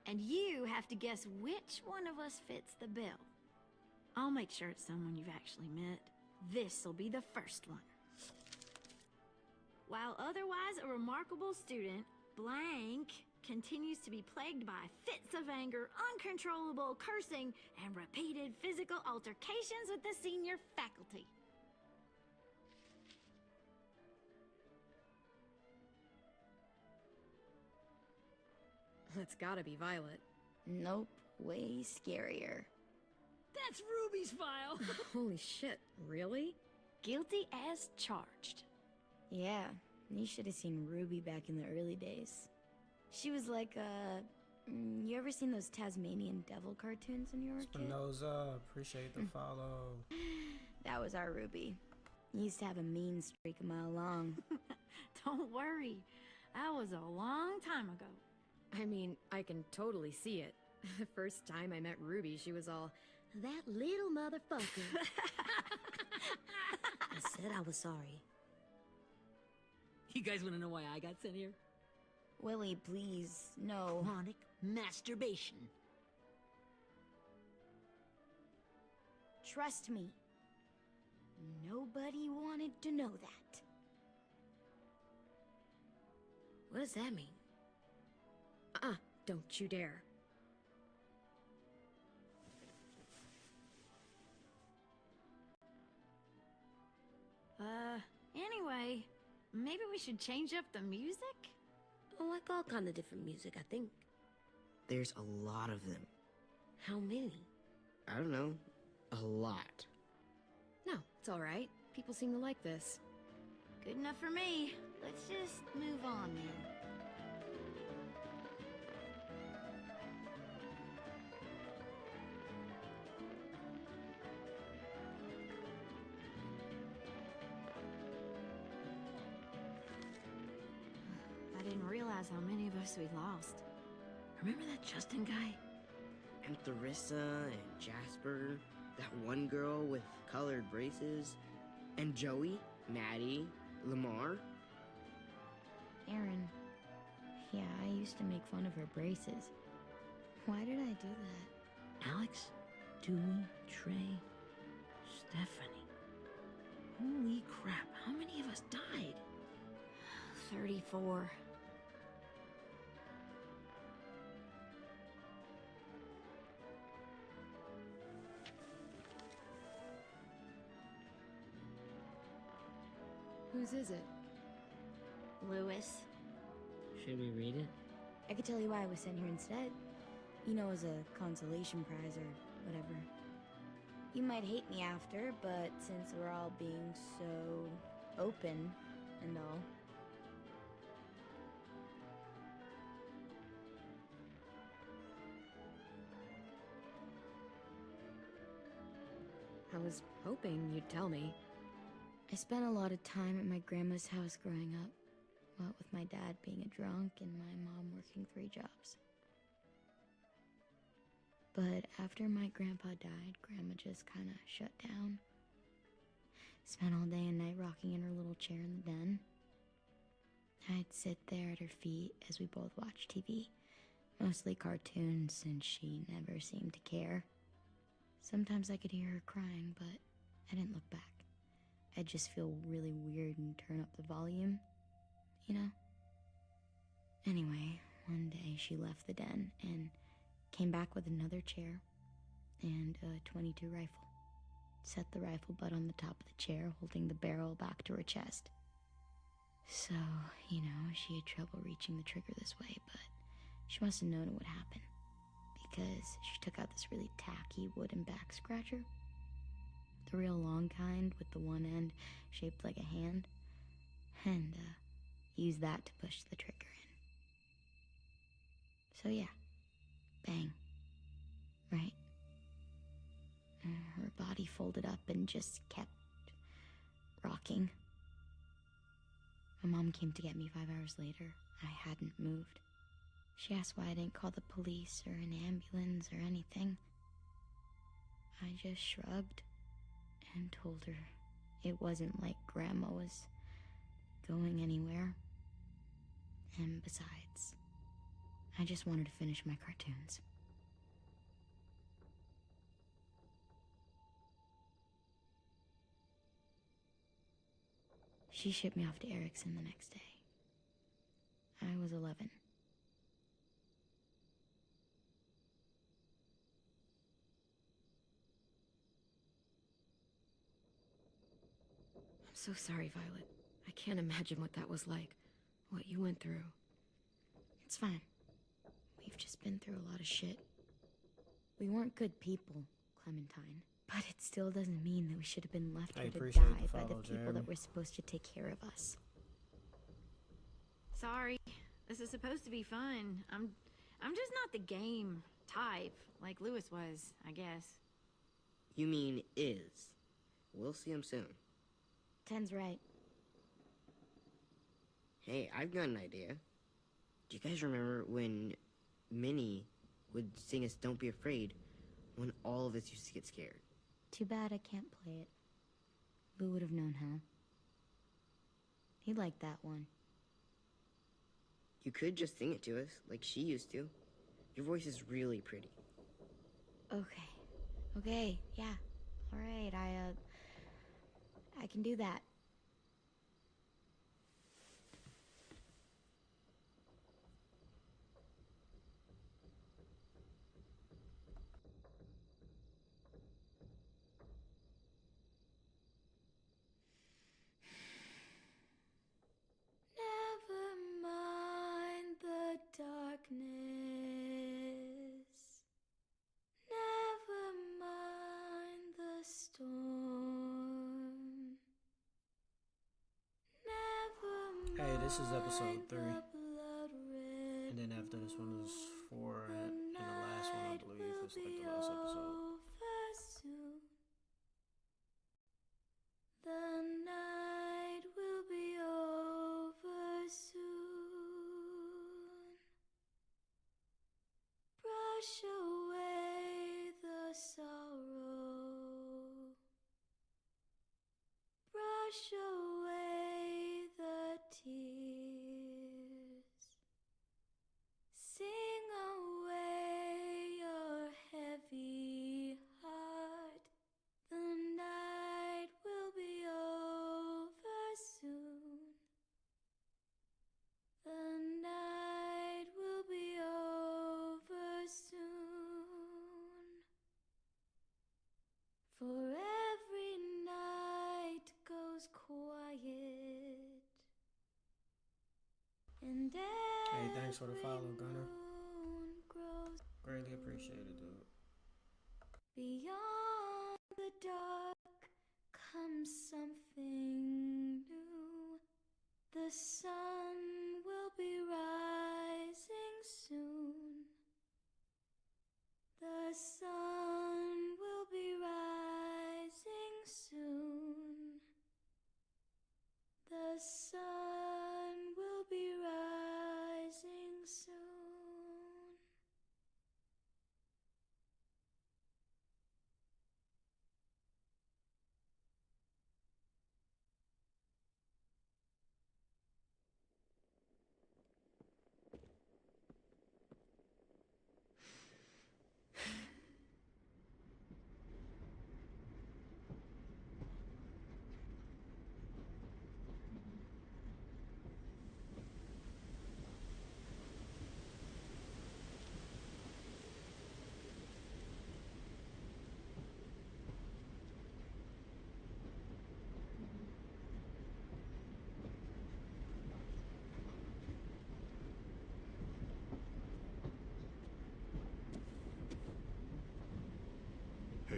And you have to guess which one of us fits the bill. I'll make sure it's someone you've actually met. This'll be the first one. While otherwise a remarkable student, blank continues to be plagued by fits of anger, uncontrollable cursing, and repeated physical altercations with the senior faculty. That's gotta be Violet. Nope, way scarier. That's Ruby's file! Holy shit, really? Guilty as charged. Yeah, you should have seen Ruby back in the early days. She was like, you ever seen those Tasmanian devil cartoons when you were a kid? Spinoza, appreciate the follow. That was our Ruby. He used to have a mean streak a mile long. Don't worry, that was a long time ago. I mean, I can totally see it. The first time I met Ruby, she was all, "That little motherfucker." I said I was sorry. You guys want to know why I got sent here? Willie, please, no. Chronic masturbation. Trust me. Nobody wanted to know that. What does that mean? Don't you dare. Anyway, maybe we should change up the music? I like all kind of different music, I think. There's a lot of them. How many? I don't know. A lot. No, it's alright. People seem to like this. Good enough for me. Let's just move on then. I didn't realize how many of us we lost. Remember that Justin guy? And Theresa and Jasper. That one girl with colored braces. And Joey, Maddie, Lamar. Aaron. Yeah, I used to make fun of her braces. Why did I do that? Alex, Dewey, Trey, Stephanie. Holy crap, how many of us died? 34. Whose is it? Lewis. Should we read it? I could tell you why I was sent here instead. You know, as a consolation prize or whatever. You might hate me after, but since we're all being so open and all. I was hoping you'd tell me. I spent a lot of time at my grandma's house growing up. What with my dad being a drunk and my mom working 3 jobs. But after my grandpa died, Grandma just kind of shut down. Spent all day and night rocking in her little chair in the den. I'd sit there at her feet as we both watched TV. Mostly cartoons, since she never seemed to care. Sometimes I could hear her crying, but I didn't look back. I'd just feel really weird and turn up the volume, you know? Anyway, one day she left the den and came back with another chair and a .22 rifle. set the rifle butt on the top of the chair, holding the barrel back to her chest. So, you know, she had trouble reaching the trigger this way, but she must have known it would happen, because she took out this really tacky wooden back scratcher. The real long kind with the one end shaped like a hand, and used that to push the trigger in. So yeah, bang, right? Her body folded up and just kept rocking. My mom came to get me 5 hours later. I hadn't moved. She asked why I didn't call the police or an ambulance or anything. I just shrugged and told her it wasn't like Grandma was going anywhere. And besides, I just wanted to finish my cartoons. She shipped me off to Erickson the next day. I was 11. I'm so sorry, Violet. I can't imagine what that was like. What you went through. It's fine. We've just been through a lot of shit. We weren't good people, Clementine. But it still doesn't mean that we should have been left here to die by the people that were supposed to take care of us. Sorry. This is supposed to be fun. I'm just not the game type, like Lewis was, I guess. You mean is. We'll see him soon. Ten's right. Hey, I've got an idea. Do you guys remember when Minnie would sing us Don't Be Afraid when all of us used to get scared? Too bad I can't play it. Lou would have known how. He liked that one. You could just sing it to us, like she used to. Your voice is really pretty. Okay, yeah. All right, I can do that. Never mind the darkness. Never mind the storm. Never Hey, this is episode mind 3. the blood red And then after this one is 4, and the last one, I believe, is like the last episode. soon. The night will be over soon. Brush away the sorrow. Brush away the tears. Sing away your heavy heart. The night will be over soon. The night will be over soon. For every night goes quiet. And Hey, thanks for the follow, Gunner. moon grows Greatly appreciated, dude. beyond the dark comes something new. The sun will be rising soon. The sun will be rising soon. The sun will be rising soon.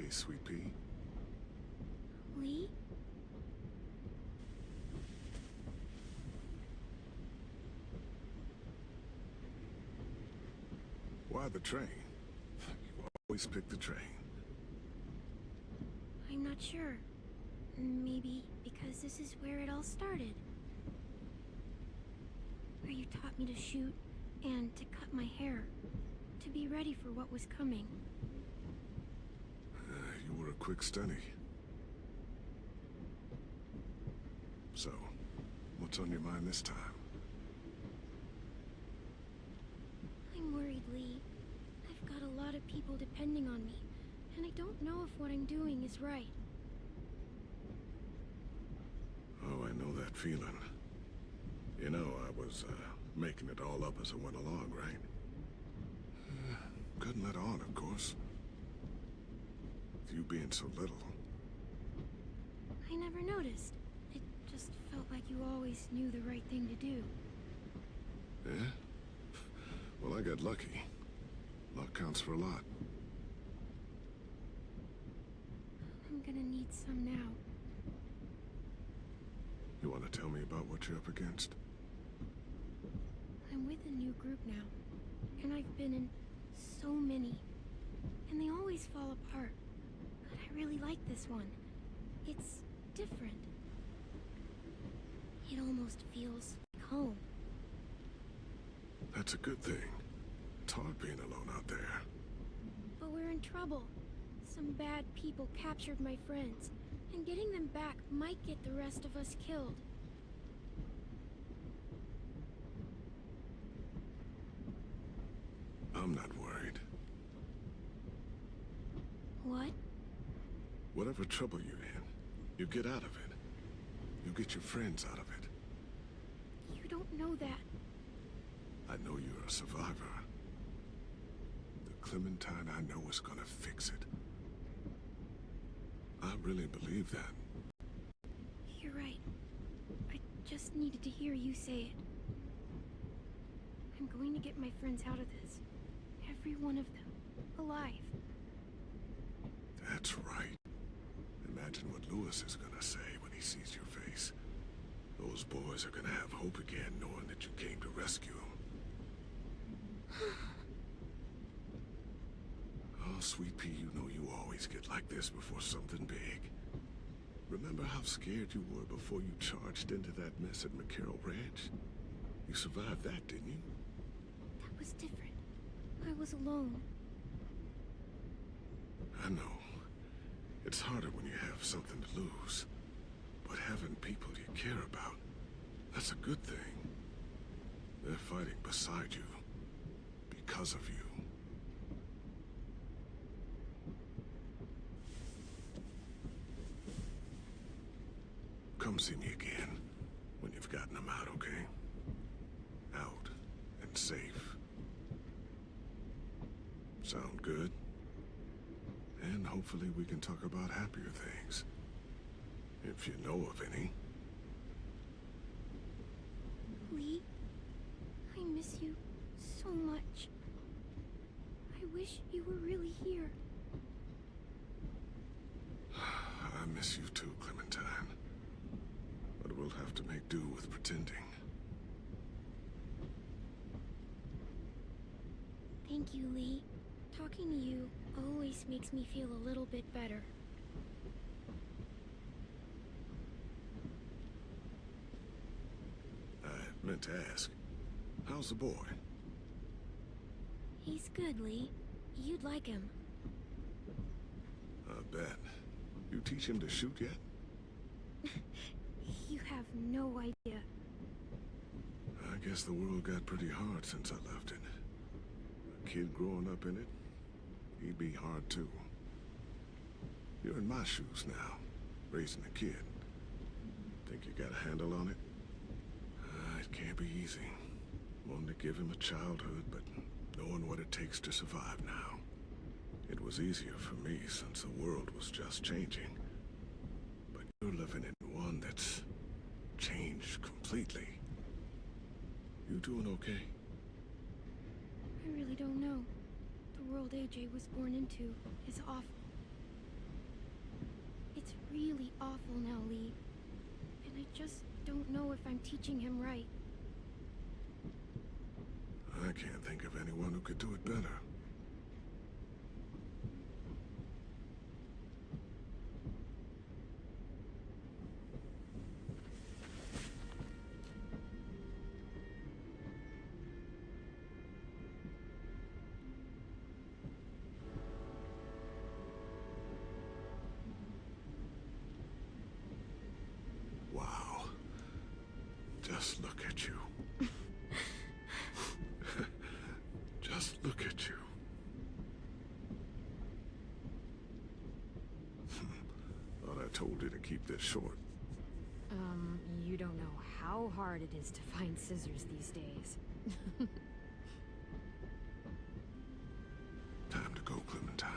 me, Sweet Pea. Lee? Why the train? You always pick the train. I'm not sure. Maybe because this is where it all started. Where you taught me to shoot and to cut my hair. To be ready for what was coming. You were a quick study. So, what's on your mind this time? I'm worried, Lee. I've got a lot of people depending on me, and I don't know if what I'm doing is right. Oh, I know that feeling. You know, I was, making it all up as I went along, right? Couldn't let on, of course. With you being so little. I never noticed. It just felt like you always knew the right thing to do. Yeah? Well, I got lucky. Luck counts for a lot. I'm gonna need some now. You want to tell me about what you're up against? I'm with a new group now, and I've been in so many, and they always fall apart. But I really like this one. It's different. It almost feels like home. That's a good thing. It's hard being alone out there. But we're in trouble. Some bad people captured my friends, and getting them back might get the rest of us killed. I'm not worried. What? Whatever trouble you're in, you get out of it. You get your friends out of it. You don't know that. I know you're a survivor. The Clementine I know is gonna fix it. I really believe that. You're right. I just needed to hear you say it. I'm going to get my friends out of this. Every one of them. Alive. That's right. Imagine what Lewis is gonna say when he sees your face. Those boys are gonna have hope again, knowing that you came to rescue them. Oh, Sweet Pea, you know you always get like this before something big. Remember how scared you were before you charged into that mess at McCarroll Ranch? You survived that, didn't you? That was different. I was alone. I know. It's harder when you have something to lose. But having people you care about, that's a good thing. They're fighting beside you. Because of you. Come see me again when you've gotten them out, okay? Out and safe. Sound good? And hopefully we can talk about happier things. If you know of any. Lee, I miss you so much. I wish you were really here. I miss you too, Clementine. But we'll have to make do with pretending. Thank you, Lee. Talking to you always makes me feel a little bit better. I meant to ask, how's the boy? He's good, Lee. You'd like him. I bet. You teach him to shoot yet? You have no idea. I guess the world got pretty hard since I left it. A kid growing up in it, he'd be hard too. You're in my shoes now, raising a kid. Think you got a handle on it? It can't be easy. Wanting to give him a childhood, but knowing what it takes to survive now. It was easier for me since the world was just changing. But you're living in one that's changed completely. You doing okay? I really don't know. The world AJ was born into is awful. It's really awful now, Lee. And I just don't know if I'm teaching him right. I can't think of anyone who could do it better. Wow. Just look at you. Just look at you. Thought I told you to keep this short. You don't know how hard it is to find scissors these days. Time to go, Clementine.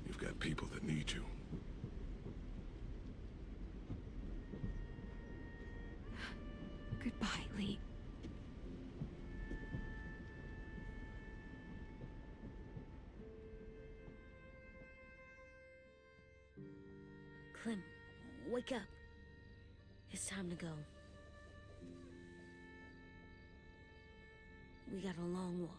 You've got people that need you. Goodbye, Lee. Clem, wake up. It's time to go. We got a long walk.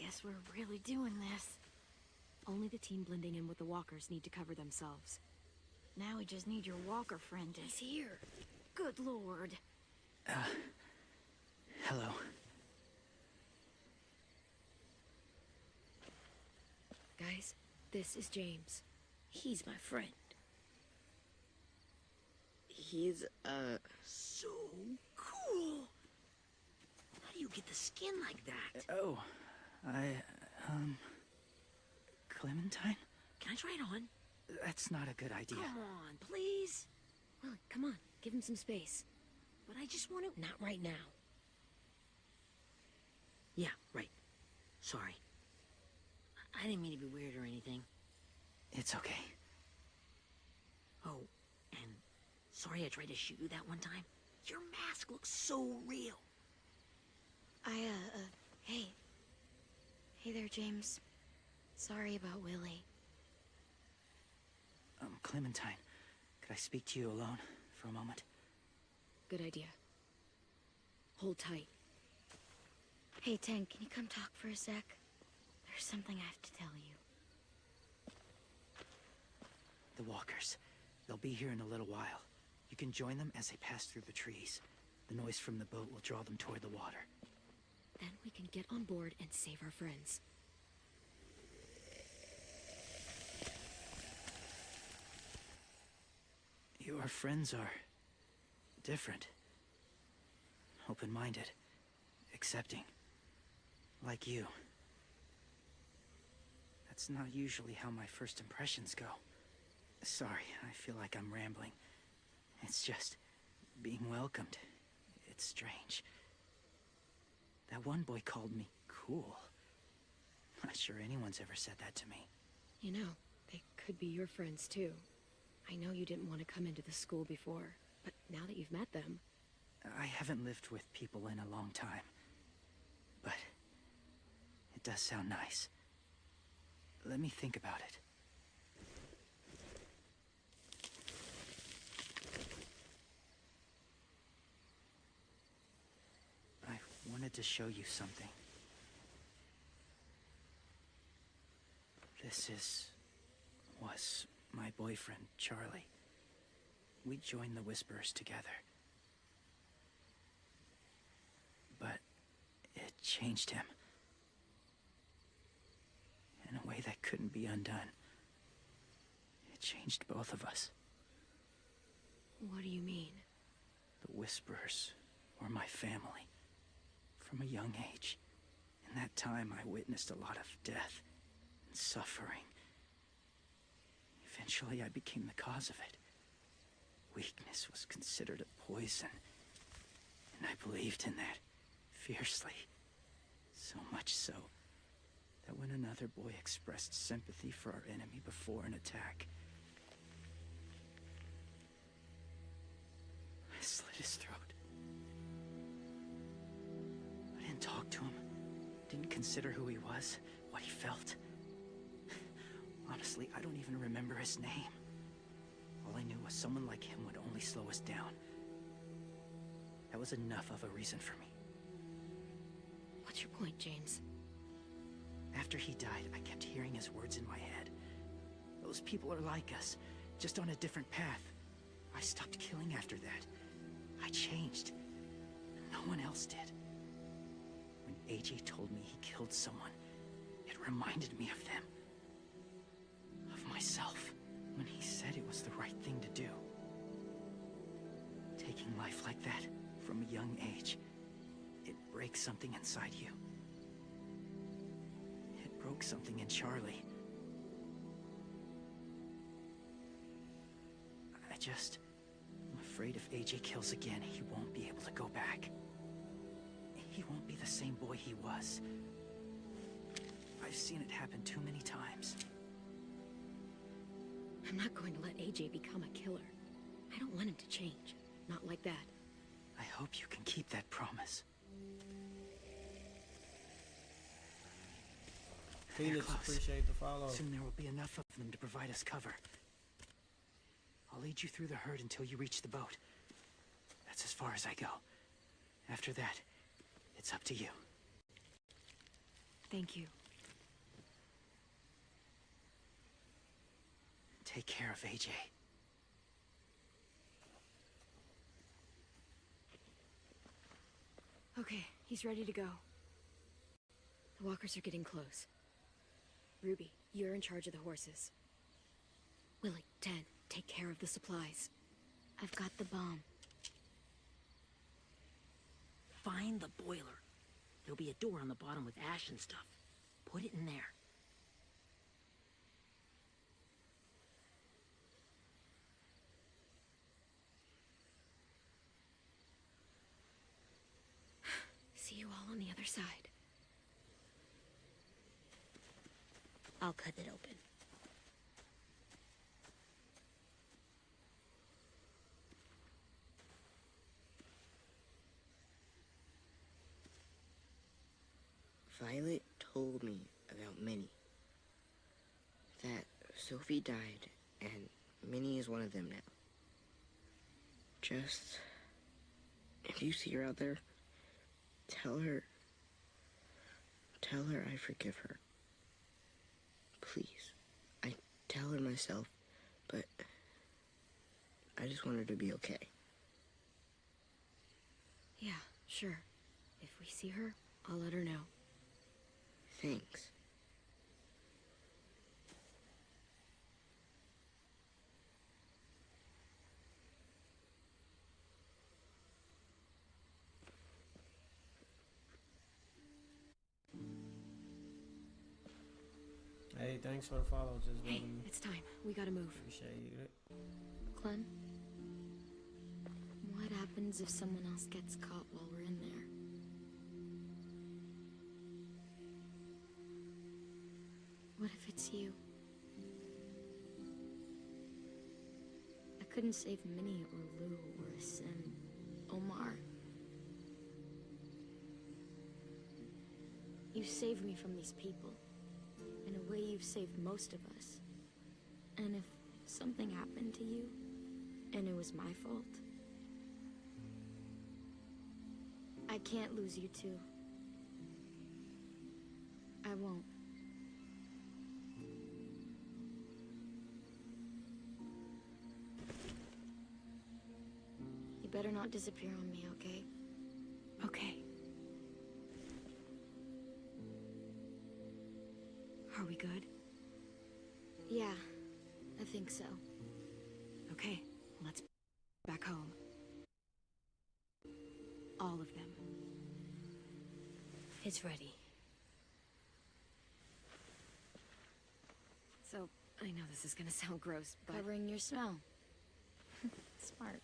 Guess we're really doing this. Only the team blending in with the walkers need to cover themselves. Now we just need your walker friend to... He's here. Good lord. Hello. Guys, this is James. He's my friend. He's, So cool! How do you get the skin like that? Oh, Clementine? Can I try it on? That's not a good idea. Come on, please. Willie, come on, give him some space. But I just want to... Not right now. Yeah, right. Sorry. I didn't mean to be weird or anything. It's okay. Oh, and sorry I tried to shoot you that one time. Your mask looks so real. Hey. Hey there, James. Sorry about Willie. Clementine, could I speak to you alone for a moment? Good idea. Hold tight. Hey, Tank, can you come talk for a sec? There's something I have to tell you. The walkers. They'll be here in a little while. You can join them as they pass through the trees. The noise from the boat will draw them toward the water. Then we can get on board and save our friends. Your friends are... different. Open-minded. Accepting. Like you. That's not usually how my first impressions go. Sorry, I feel like I'm rambling. It's just... being welcomed. It's strange. That one boy called me cool. Not sure anyone's ever said that to me. You know, they could be your friends too. I know you didn't want to come into the school before, but now that you've met them... I haven't lived with people in a long time. But... it does sound nice. Let me think about it. I wanted to show you something. was my boyfriend, Charlie. We joined the Whisperers together. But changed him. In a way that couldn't be undone. It changed both of us. What do you mean? The Whisperers were my family. From a young age. In that time, I witnessed a lot of death and suffering. Eventually, I became the cause of it. Weakness was considered a poison. And I believed in that fiercely. So much so that when another boy expressed sympathy for our enemy before an attack, I slit his throat. I didn't talk to him, didn't consider who he was, what he felt. Honestly, I don't even remember his name. All I knew was someone like him would only slow us down. That was enough of a reason for me. What's your point, James? After he died, I kept hearing his words in my head. Those people are like us, just on a different path. I stopped killing after that. I changed. No one else did. When AJ told me he killed someone, it reminded me of them. Of myself. When he said it was the right thing to do. Taking life like that, from a young age, it breaks something inside you. It broke something in Charlie. I'm afraid if AJ kills again, he won't be able to go back. He won't be the same boy he was. I've seen it happen too many times. I'm not going to let AJ become a killer. I don't want him to change. Not like that. I hope you can keep that promise. Phoenix, appreciate the follow. Soon there will be enough of them to provide us cover. I'll lead you through the herd until you reach the boat. That's as far as I go. After that, it's up to you. Thank you. Take care of AJ. Okay, he's ready to go. The walkers are getting close. Ruby, you're in charge of the horses. Willie, Ted, take care of the supplies. I've got the bomb. Find the boiler. There'll be a door on the bottom with ash and stuff. Put it in there. See you all on the other side. I'll cut it open. Violet told me about Minnie. That Sophie died, and Minnie is one of them now. Just, if you see her out there, tell her I forgive her. Please. I tell her myself, but I just want her to be okay. Yeah, sure. If we see her, I'll let her know. Thanks. Hey, thanks for the follow. Just Hey, letting me it's time. We gotta move. appreciate it. Clem? What happens if someone else gets caught while we're in there? What if it's you? I couldn't save Minnie or Lou or Sim, Omar. You saved me from these people. In a way, you've saved most of us. And if something happened to you, and it was my fault, I can't lose you too. I won't. You better not disappear on me, okay? Okay. good? Yeah, I think so. Okay, let's back home. All of them. It's ready. So, I know this is gonna sound gross, but... Covering your smell. Smart.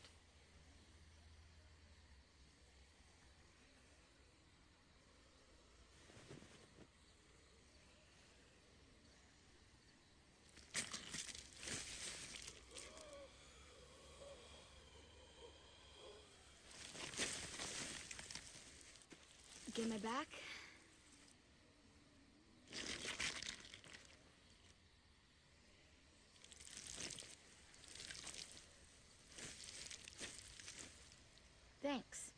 Get my back? Thanks.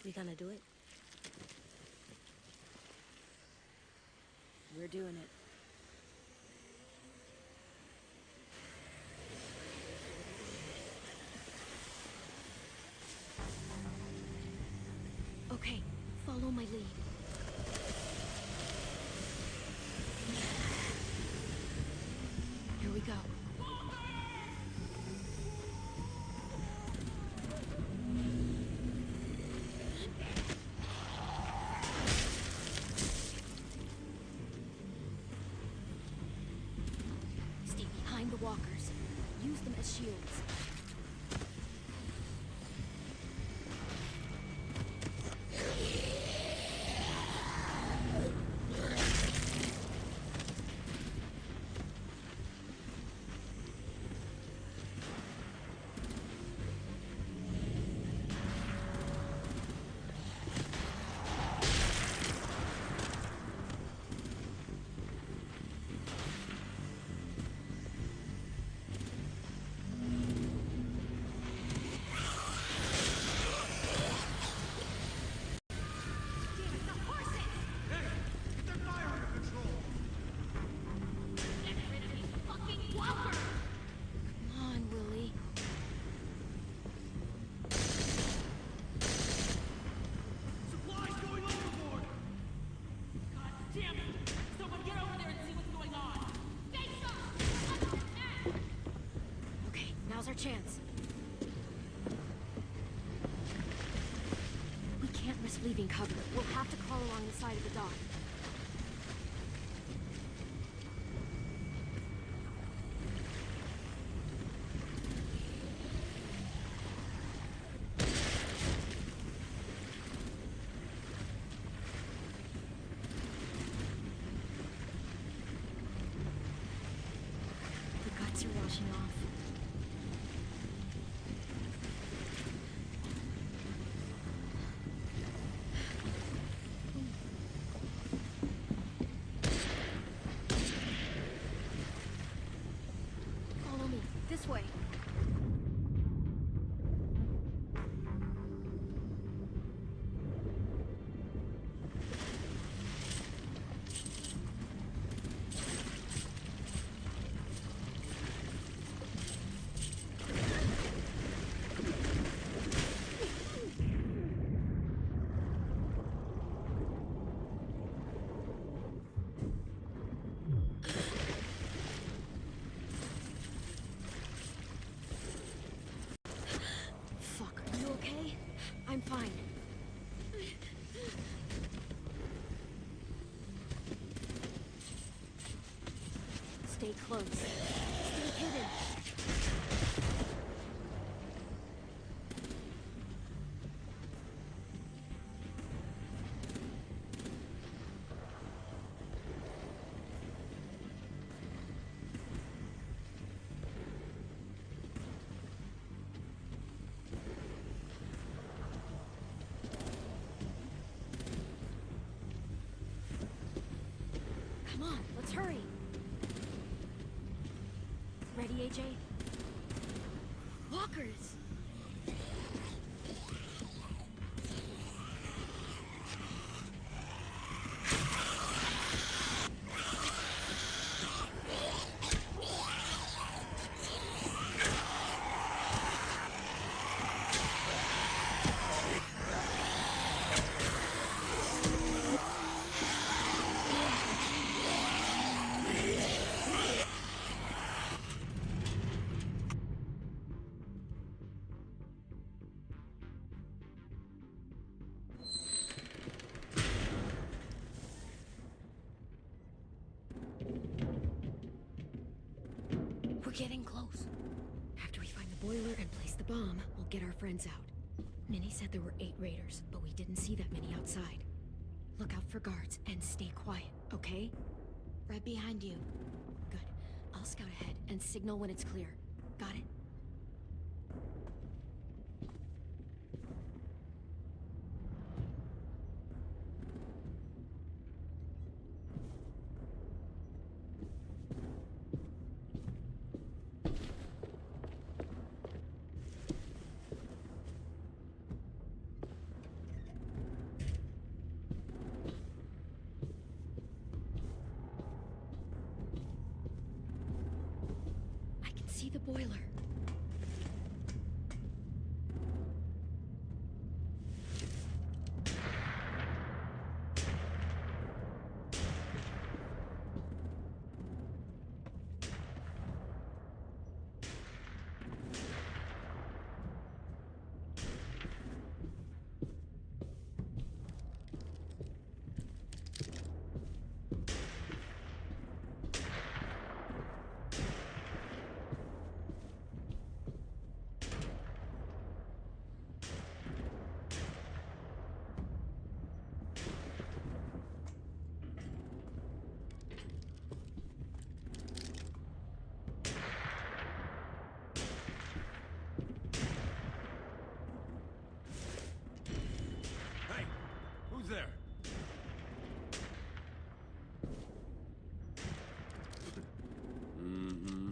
We gonna do it? We're doing it. Okay, follow my lead. Here we go. Stay behind the walkers. Use them as shields. Come on, Willie. Supplies going overboard! God damn it! Someone get over there and see what's going on! Face up! Okay, now's our chance. We can't risk leaving cover. We'll have to crawl along the side of the dock. The guts are washing off. Follow me. This way. Fuck, are you okay? I'm fine. Stay close. Stay hidden. Come on, let's hurry. Ready, AJ? Walkers! getting close. After we find the boiler and place the bomb, we'll get our friends out. Minnie said there were 8 raiders, but we didn't see that many outside. Look out for guards and stay quiet, okay? Right behind you. Good. I'll scout ahead and signal when it's clear. Got it? I can see the boiler. Hey, who's there? Mm-hmm.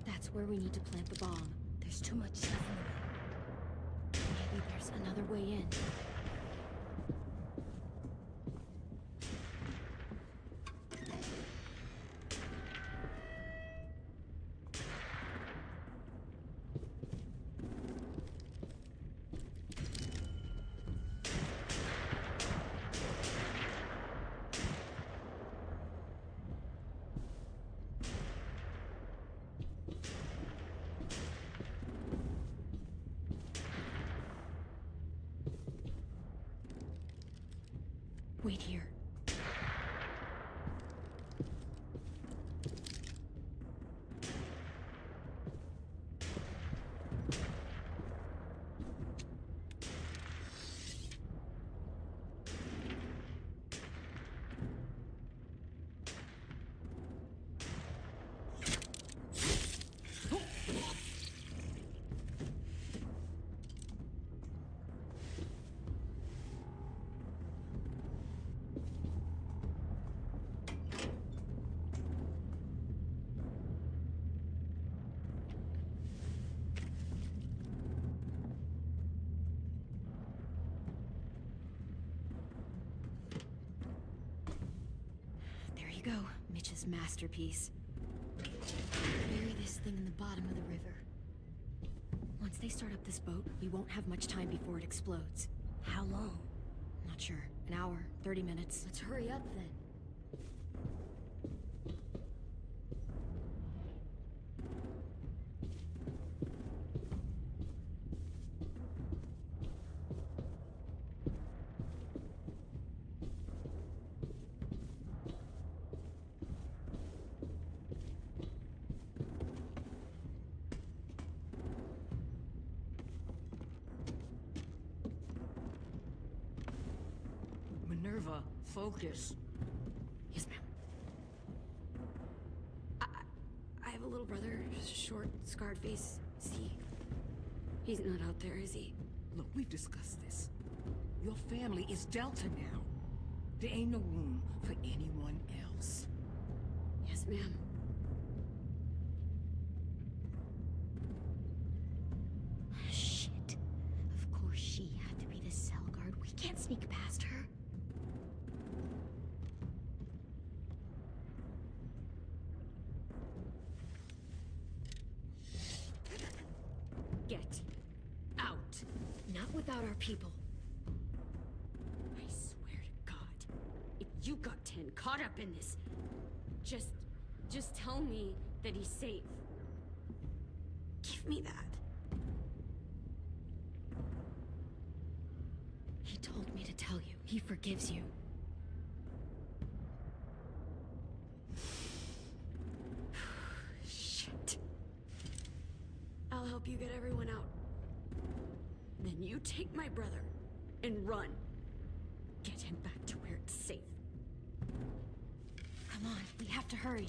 That's where we need to plant the bomb. There's too much stuff in the way. Maybe there's another way in. Wait here. There you go, Mitch's masterpiece. Bury this thing in the bottom of the river. Once they start up this boat, we won't have much time before it explodes. How long? Not sure. An hour, 30 minutes. Let's hurry up then. Minerva, focus. Yes, ma'am. I have a little brother, short, scarred face. See? He's not out there, is he? Look, we've discussed this. Your family is Delta now. There ain't no room for anyone else. Yes, ma'am. Shit. Of course she had to be the cell guard. We can't sneak past her. Get out. Not without our people. I swear to God, if you got 10 caught up in this. Just tell me that he's safe. Give me that. He told me to tell you. He forgives you. Shit. I'll help you get everyone out. Then you take my brother and run. Get him back to where it's safe. Come on, we have to hurry.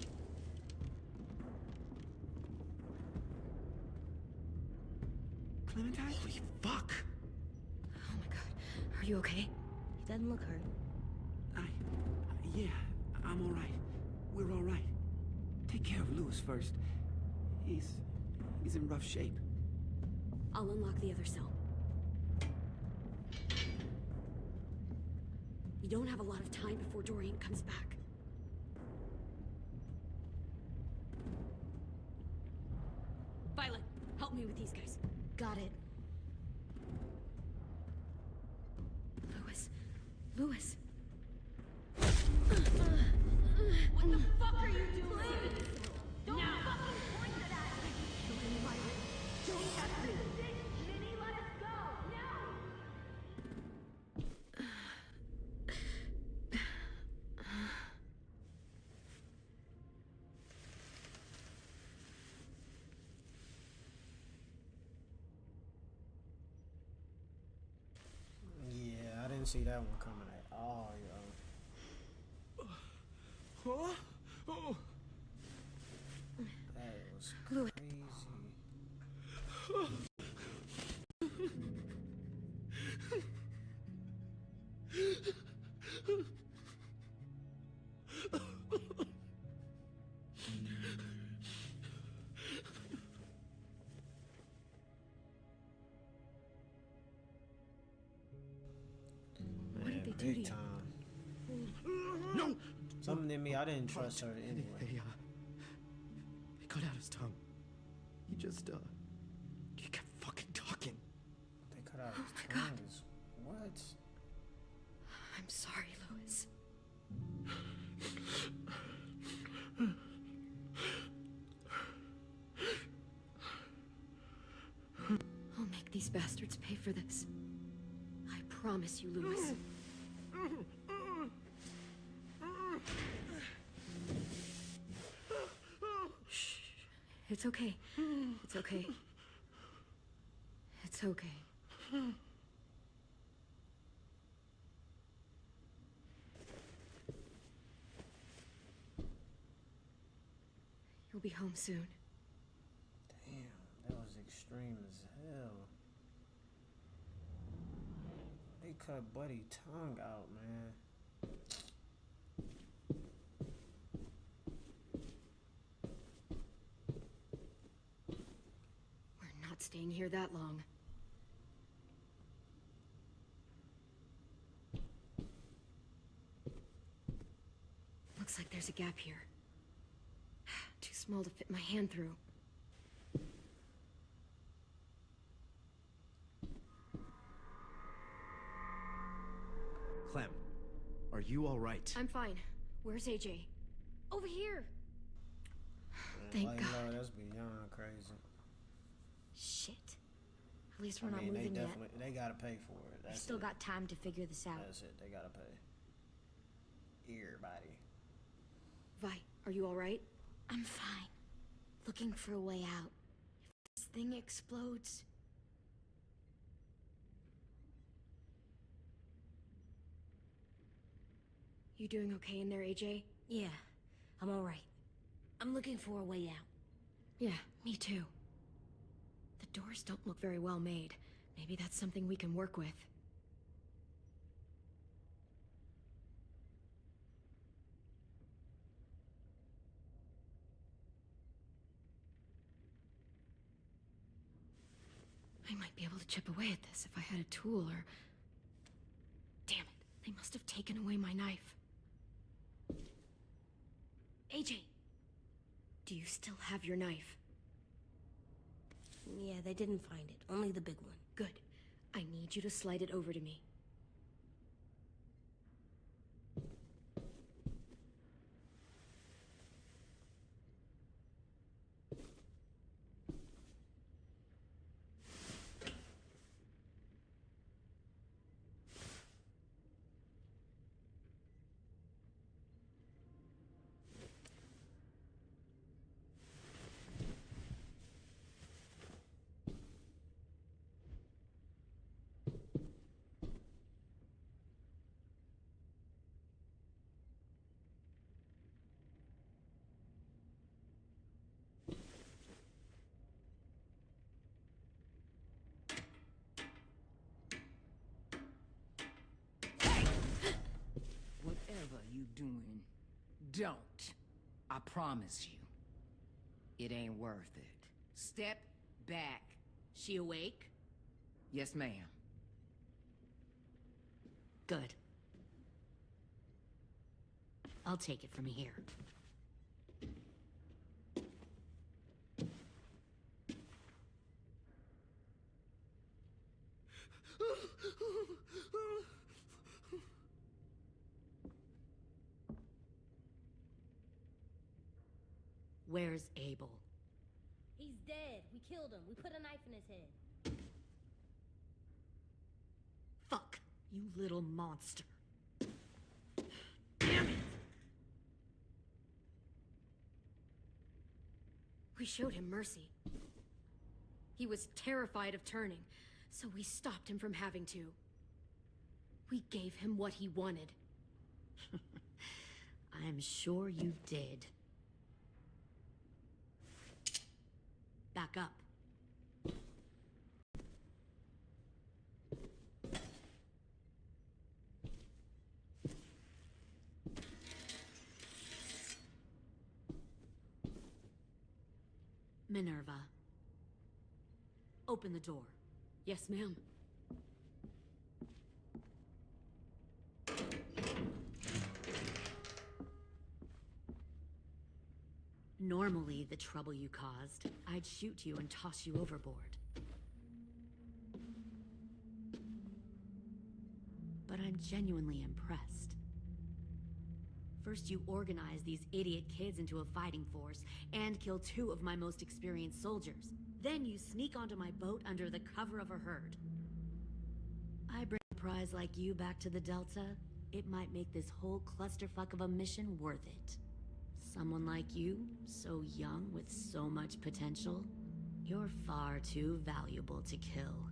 Clementine? Holy fuck! Oh my god. Are you okay? He doesn't look hurt. Yeah, I'm alright. We're alright. Take care of Lewis first. He's in rough shape. I'll unlock the other cell. We don't have a lot of time before Dorian comes back. Violet, help me with these guys. Got it. Lewis. What the fuck are you doing? Don't fucking point to that! Don't have to resist, Minnie! Let us go! Yeah, I didn't see that one coming at all, yo. Huh? Oh. That was Lewis. crazy. What did they do to Big you? time. No! Something in me, I didn't trust her anyway. They cut out his tongue. He just, he kept fucking talking. They cut out his my God. tongue. What? I'm sorry, Lewis. I'll make these bastards pay for this. I promise you, Lewis. Shh. It's okay. It's okay. It's okay. You'll be home soon. Damn, that was extreme as hell. They cut Buddy tongue out, man. We're not staying here that long. Looks like there's a gap here. Too small to fit my hand through. Clem, are you all right? I'm fine. Where's AJ? Over here. Man, Thank like, God. no, that's beyond crazy. Shit. At least we're I not mean, they moving yet. definitely, they gotta pay for it. We That's still it. got time to figure this out. That's it, they gotta pay. Everybody. Vi, are you alright? I'm fine. Looking for a way out. If this thing explodes... You doing okay in there, AJ? Yeah, I'm alright. I'm looking for a way out. Yeah, me too. The doors don't look very well made. Maybe that's something we can work with. I might be able to chip away at this if I had a tool or... Damn it, they must have taken away my knife. AJ, do you still have your knife? Yeah, they didn't find it. Only the big one. Good. I need you to slide it over to me. Whatever you doing, don't. I promise you. It ain't worth it. Step back. She awake? Yes, ma'am. Good. I'll take it from here. Where's Abel? He's dead. We killed him. We put a knife in his head. Fuck, you little monster. Damn it! We showed him mercy. He was terrified of turning, so we stopped him from having to. We gave him what he wanted. I'm sure you did. Back up. Minerva. Open the door. Yes, ma'am. Normally, the trouble you caused, I'd shoot you and toss you overboard. But I'm genuinely impressed. First, you organize these idiot kids into a fighting force and kill 2 of my most experienced soldiers. Then you sneak onto my boat under the cover of a herd. I bring a prize like you back to the Delta, it might make this whole clusterfuck of a mission worth it. Someone like you, so young with so much potential, you're far too valuable to kill.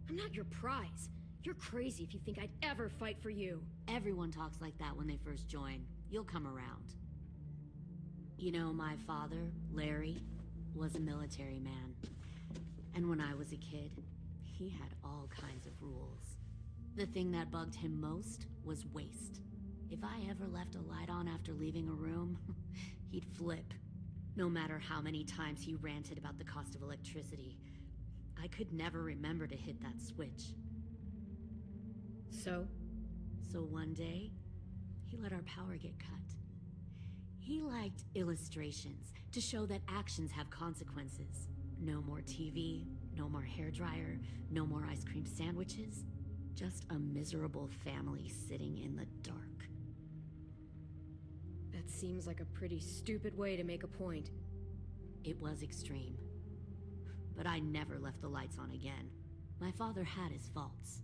I'm not your prize. You're crazy if you think I'd ever fight for you. Everyone talks like that when they first join. You'll come around. You know, my father, Larry, was a military man. And when I was a kid, he had all kinds of rules. The thing that bugged him most was waste. If I ever left a light on after leaving a room, he'd flip. No matter how many times he ranted about the cost of electricity, I could never remember to hit that switch. So one day, he let our power get cut. He liked illustrations to show that actions have consequences. No more TV, no more hairdryer, no more ice cream sandwiches. Just a miserable family sitting in the dark. That seems like a pretty stupid way to make a point. It was extreme. But I never left the lights on again. My father had his faults.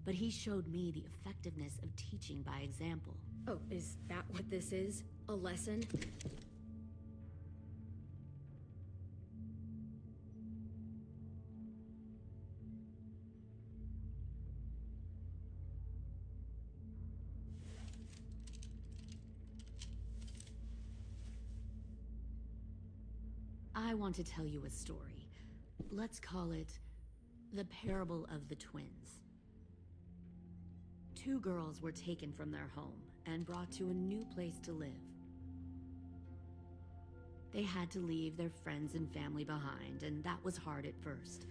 But he showed me the effectiveness of teaching by example. Oh, is that what this is? A lesson? I want to tell you a story. Let's call it the Parable of the Twins. 2 girls were taken from their home and brought to a new place to live. They had to leave their friends and family behind, and that was hard at first.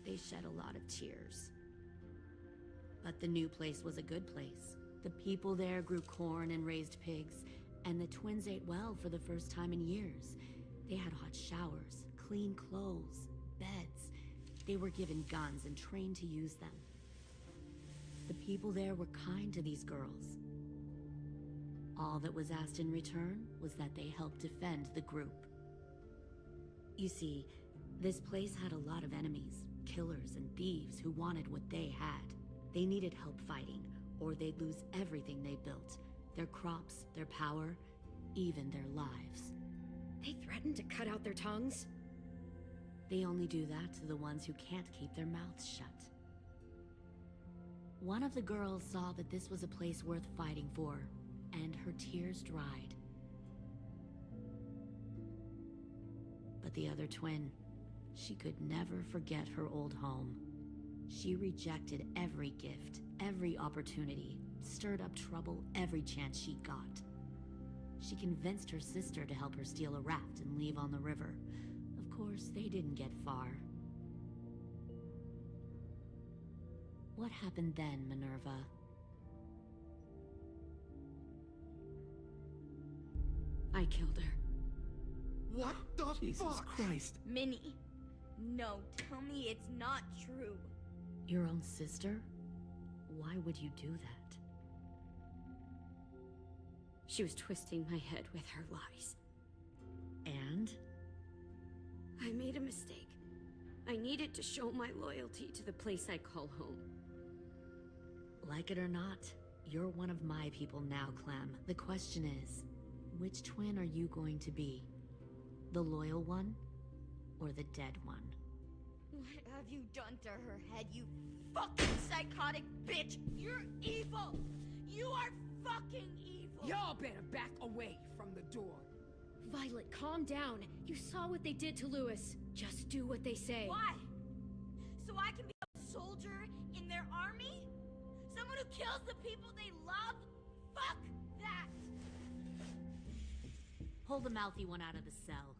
They shed a lot of tears. But the new place was a good place. The people there grew corn and raised pigs, and the twins ate well for the first time in years. They had hot showers, clean clothes, beds. They were given guns and trained to use them. The people there were kind to these girls. All that was asked in return was that they help defend the group. You see, this place had a lot of enemies, killers and thieves who wanted what they had. They needed help fighting, or they'd lose everything they built. Their crops, their power, even their lives. They threatened to cut out their tongues? They only do that to the ones who can't keep their mouths shut. One of the girls saw that this was a place worth fighting for, and her tears dried. But the other twin, she could never forget her old home. She rejected every gift, every opportunity, stirred up trouble every chance she got. She convinced her sister to help her steal a raft and leave on the river. Of course, they didn't get far. What happened then, Minerva? I killed her. What the Jesus fuck? Christ. Minnie, no, tell me it's not true. Your own sister? Why would you do that? She was twisting my head with her lies. And? I made a mistake. I needed to show my loyalty to the place I call home. Like it or not, you're one of my people now, Clem. The question is, which twin are you going to be? The loyal one, or the dead one? What have you done to her head, you fucking psychotic bitch? You're evil! You are fucking evil! Y'all better back away from the door. Violet, calm down. You saw what they did to Louis. Just do what they say. Why? So I can be a soldier in their army? Someone who kills the people they love? Fuck that! Pull the mouthy one out of the cell.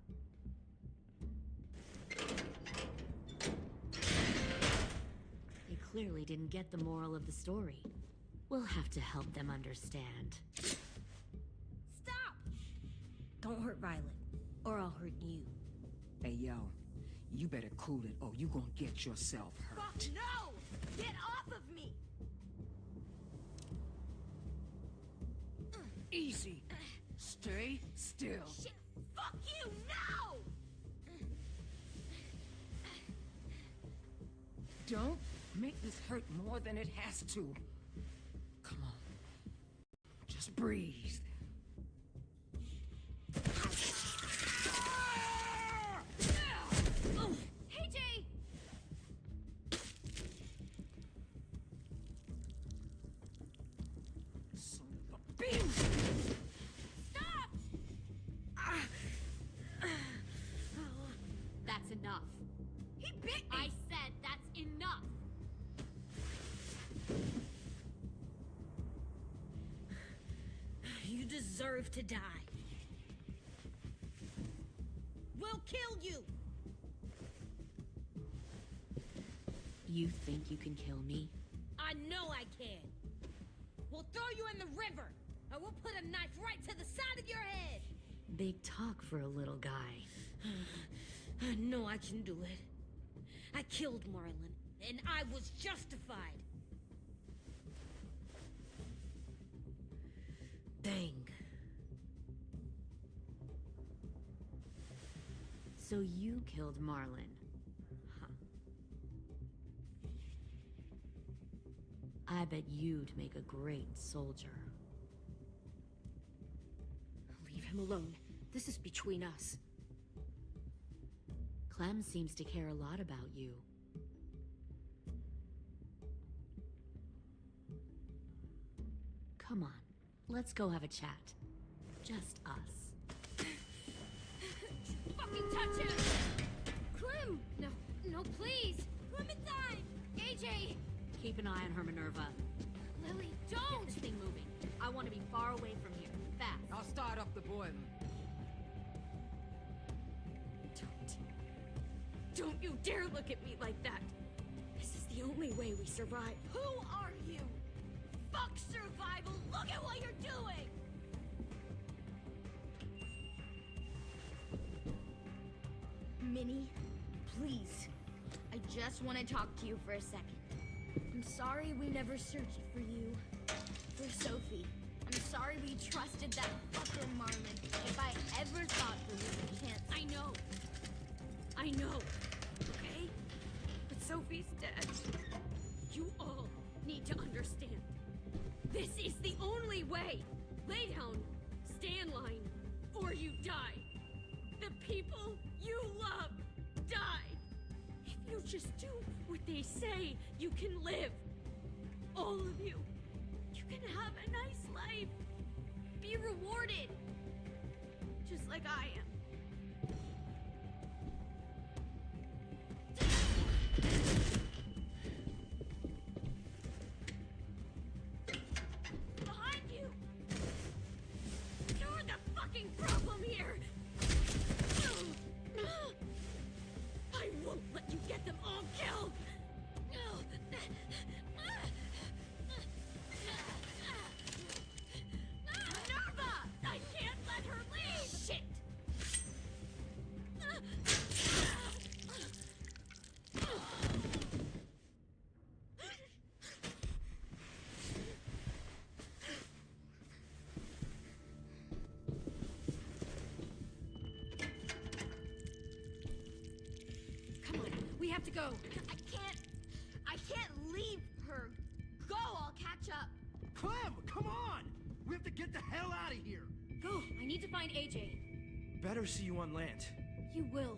They clearly didn't get the moral of the story. We'll have to help them understand. Stop! Don't hurt Violet, or I'll hurt you. Hey, yo. You better cool it, or you gonna get yourself hurt. Fuck no! Get off of me! Easy. Stay still. Shit, fuck you, no! Don't make this hurt more than it has to. Come on. Just breathe. Hey, Jay! Son of a bitch! Stop! That's enough. He bit me! I said that's enough! You deserve to die. We'll kill you! You think you can kill me? I know I can. We'll throw you in the river, and we'll put a knife right to the side of your head. Big talk for a little guy. I know I can do it. I killed Marlon, and I was justified. Dang. So you killed Marlon, huh? I bet you'd make a great soldier. Leave him alone. This is between us. Clem seems to care a lot about you. Come on, let's go have a chat. Just us. Fucking touch him! Clem! No, no, please! Clementine! AJ! Keep an eye on her, Minerva. Lily, Get don't! this thing moving. I want to be far away from here. Fast. I'll start up the boiler. Don't you dare look at me like that! This is the only way we survive. Who are you? Fuck survival! Look at what you're doing! Minnie, please. I just want to talk to you for a second. I'm sorry we never searched for you. For Sophie. I'm sorry we trusted that fucker Marlon. If I ever thought there was a chance. I know. Okay? But Sophie's dead. You all need to understand. This is the only way. Lay down, stay in line, or you die. The people you love die. If you just do what they say, you can live. All of you. You can have a nice life. Be rewarded. Just like I am. to go. I can't leave her. Go, I'll catch up. Clem, come on! We have to get the hell out of here! Go, I need to find AJ. Better see you on land. You will.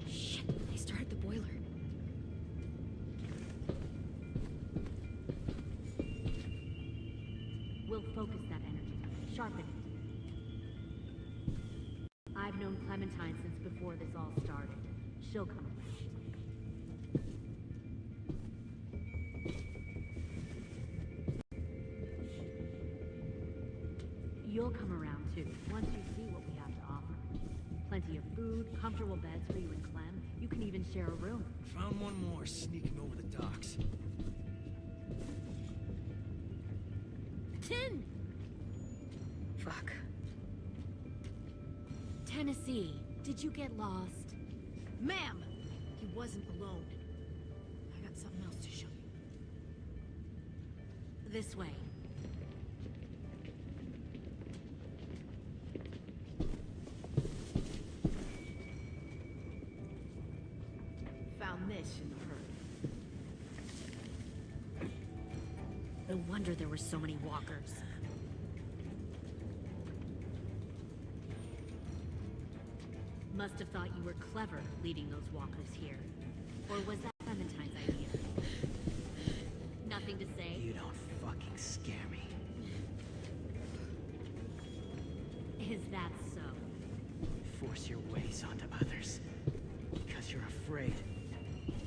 Shit, they started the boiler. We'll focus that energy, sharpen it. I've known Clementine since before this all started. She'll come around. You'll come around too, once you see what we have to offer. Plenty of food, comfortable beds for you and Clem. You can even share a room. Found one more sneaking over the docks. Tin! Fuck. Tennessee, did you get lost? Ma'am! He wasn't alone. I got something else to show you. This way. Found this in the herd. No wonder there were so many walkers. Must have thought you were clever leading those walkers here. Or was that Clementine's idea? Nothing to say? You don't fucking scare me. Is that so? Force your ways onto others. Because you're afraid.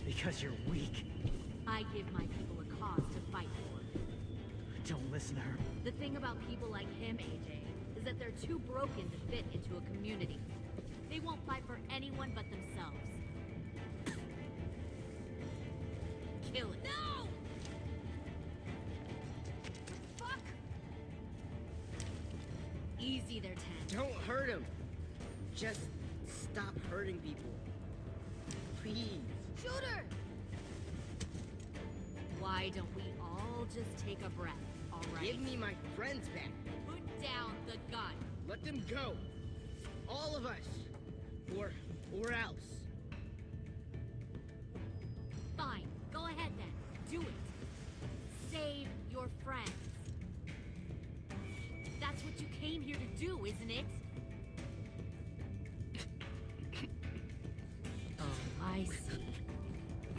Because you're weak. I give my people a cause to fight for. Don't listen to her. The thing about people like him, AJ, is that they're too broken to fit into a community. They won't fight for anyone but themselves. Kill it. No! Fuck! Easy there, Ten. Don't hurt him. Just stop hurting people. Please. Shoot her! Why don't we all just take a breath, all right? Give me my friends back. Put down the gun. Let them go. All of us. Or else. Fine. Go ahead then. Do it. Save your friends. That's what you came here to do, isn't it? Oh, I see.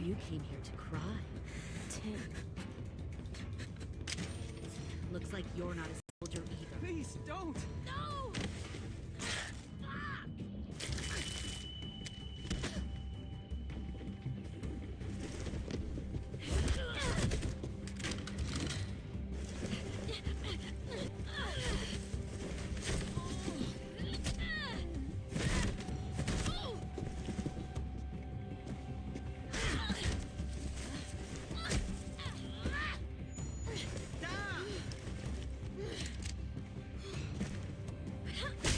You came here to cry. Tim. Looks like you're not a soldier either. Please, don't! No! Stop!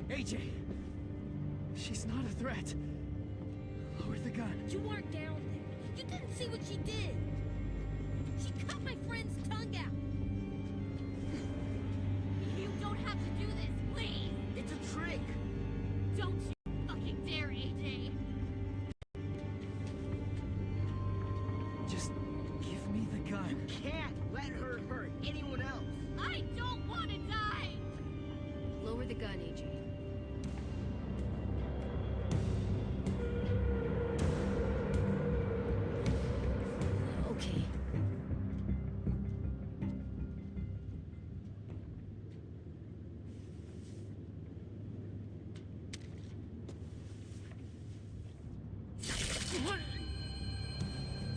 AJ! She's not a threat. Lower the gun. You weren't down there. You didn't see what she did. She cut my friend's tongue out. You don't have to do this, please! It's a trick! Don't you fucking dare, AJ! Just give me the gun. You can't let her hurt anyone else. I don't want to die! Lower the gun, AJ. Okay.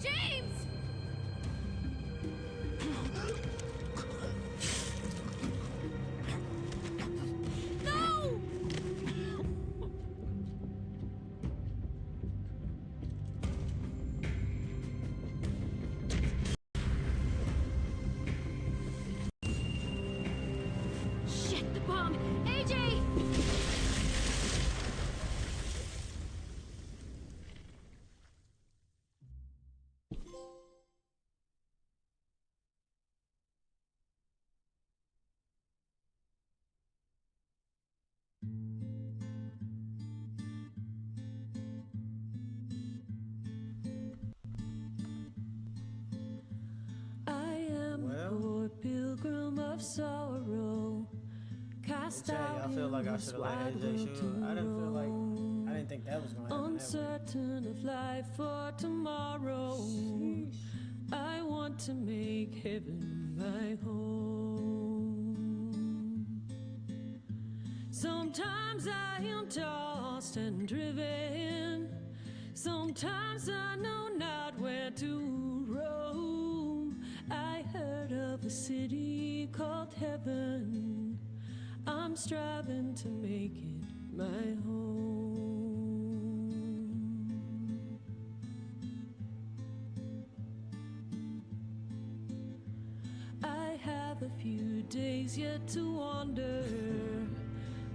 James! No! Shit, the bomb! AJ! I am a poor pilgrim of sorrow, cast out I feel like I should have let AJ shoot. I didn't think that was gonna happen. uncertain of life for tomorrow. I want to make heaven my home. Sometimes I am tossed and driven. Sometimes I know not where to roam. I heard of a city called heaven. I'm striving to make it my home. I have a few days yet to wander,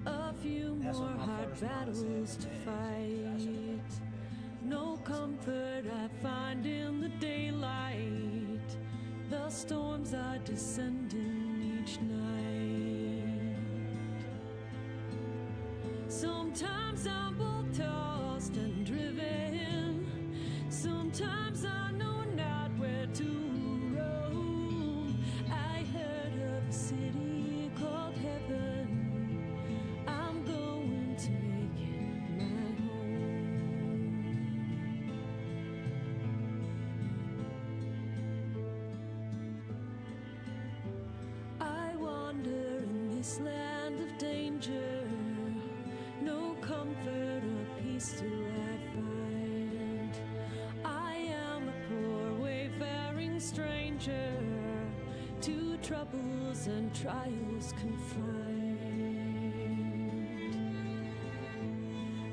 a few more hard battles to fight. No comfort I find in the daylight. The storms are descending each night. Sometimes I'm both tossed and driven. Sometimes I know not where to roam. I heard of a city called heaven. I'm going to make it my home. I wander in this land of danger. No comfort or peace do I find. I am a poor wayfaring stranger, to troubles and trials confined.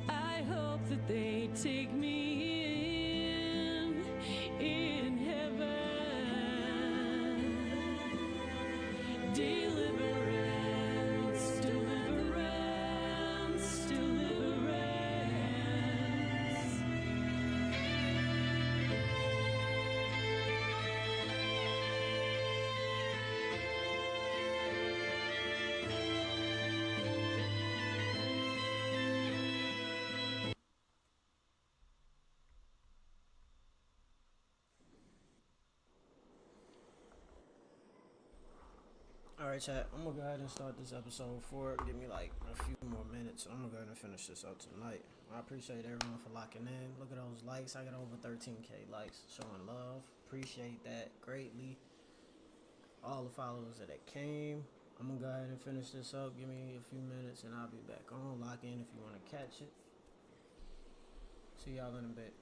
I hope that they take me in heaven. Deliverance, deliverance, deliverance. Alright, chat. I'm gonna go ahead and start this episode 4. Give me like a few more minutes. I'm gonna go ahead and finish this up tonight. I appreciate everyone for locking in. Look at those likes. I got over 13K likes. Showing love. Appreciate that greatly. All the followers that came. I'm gonna go ahead and finish this up. Give me a few minutes and I'll be back on. Lock in if you want to catch it. See y'all in a bit.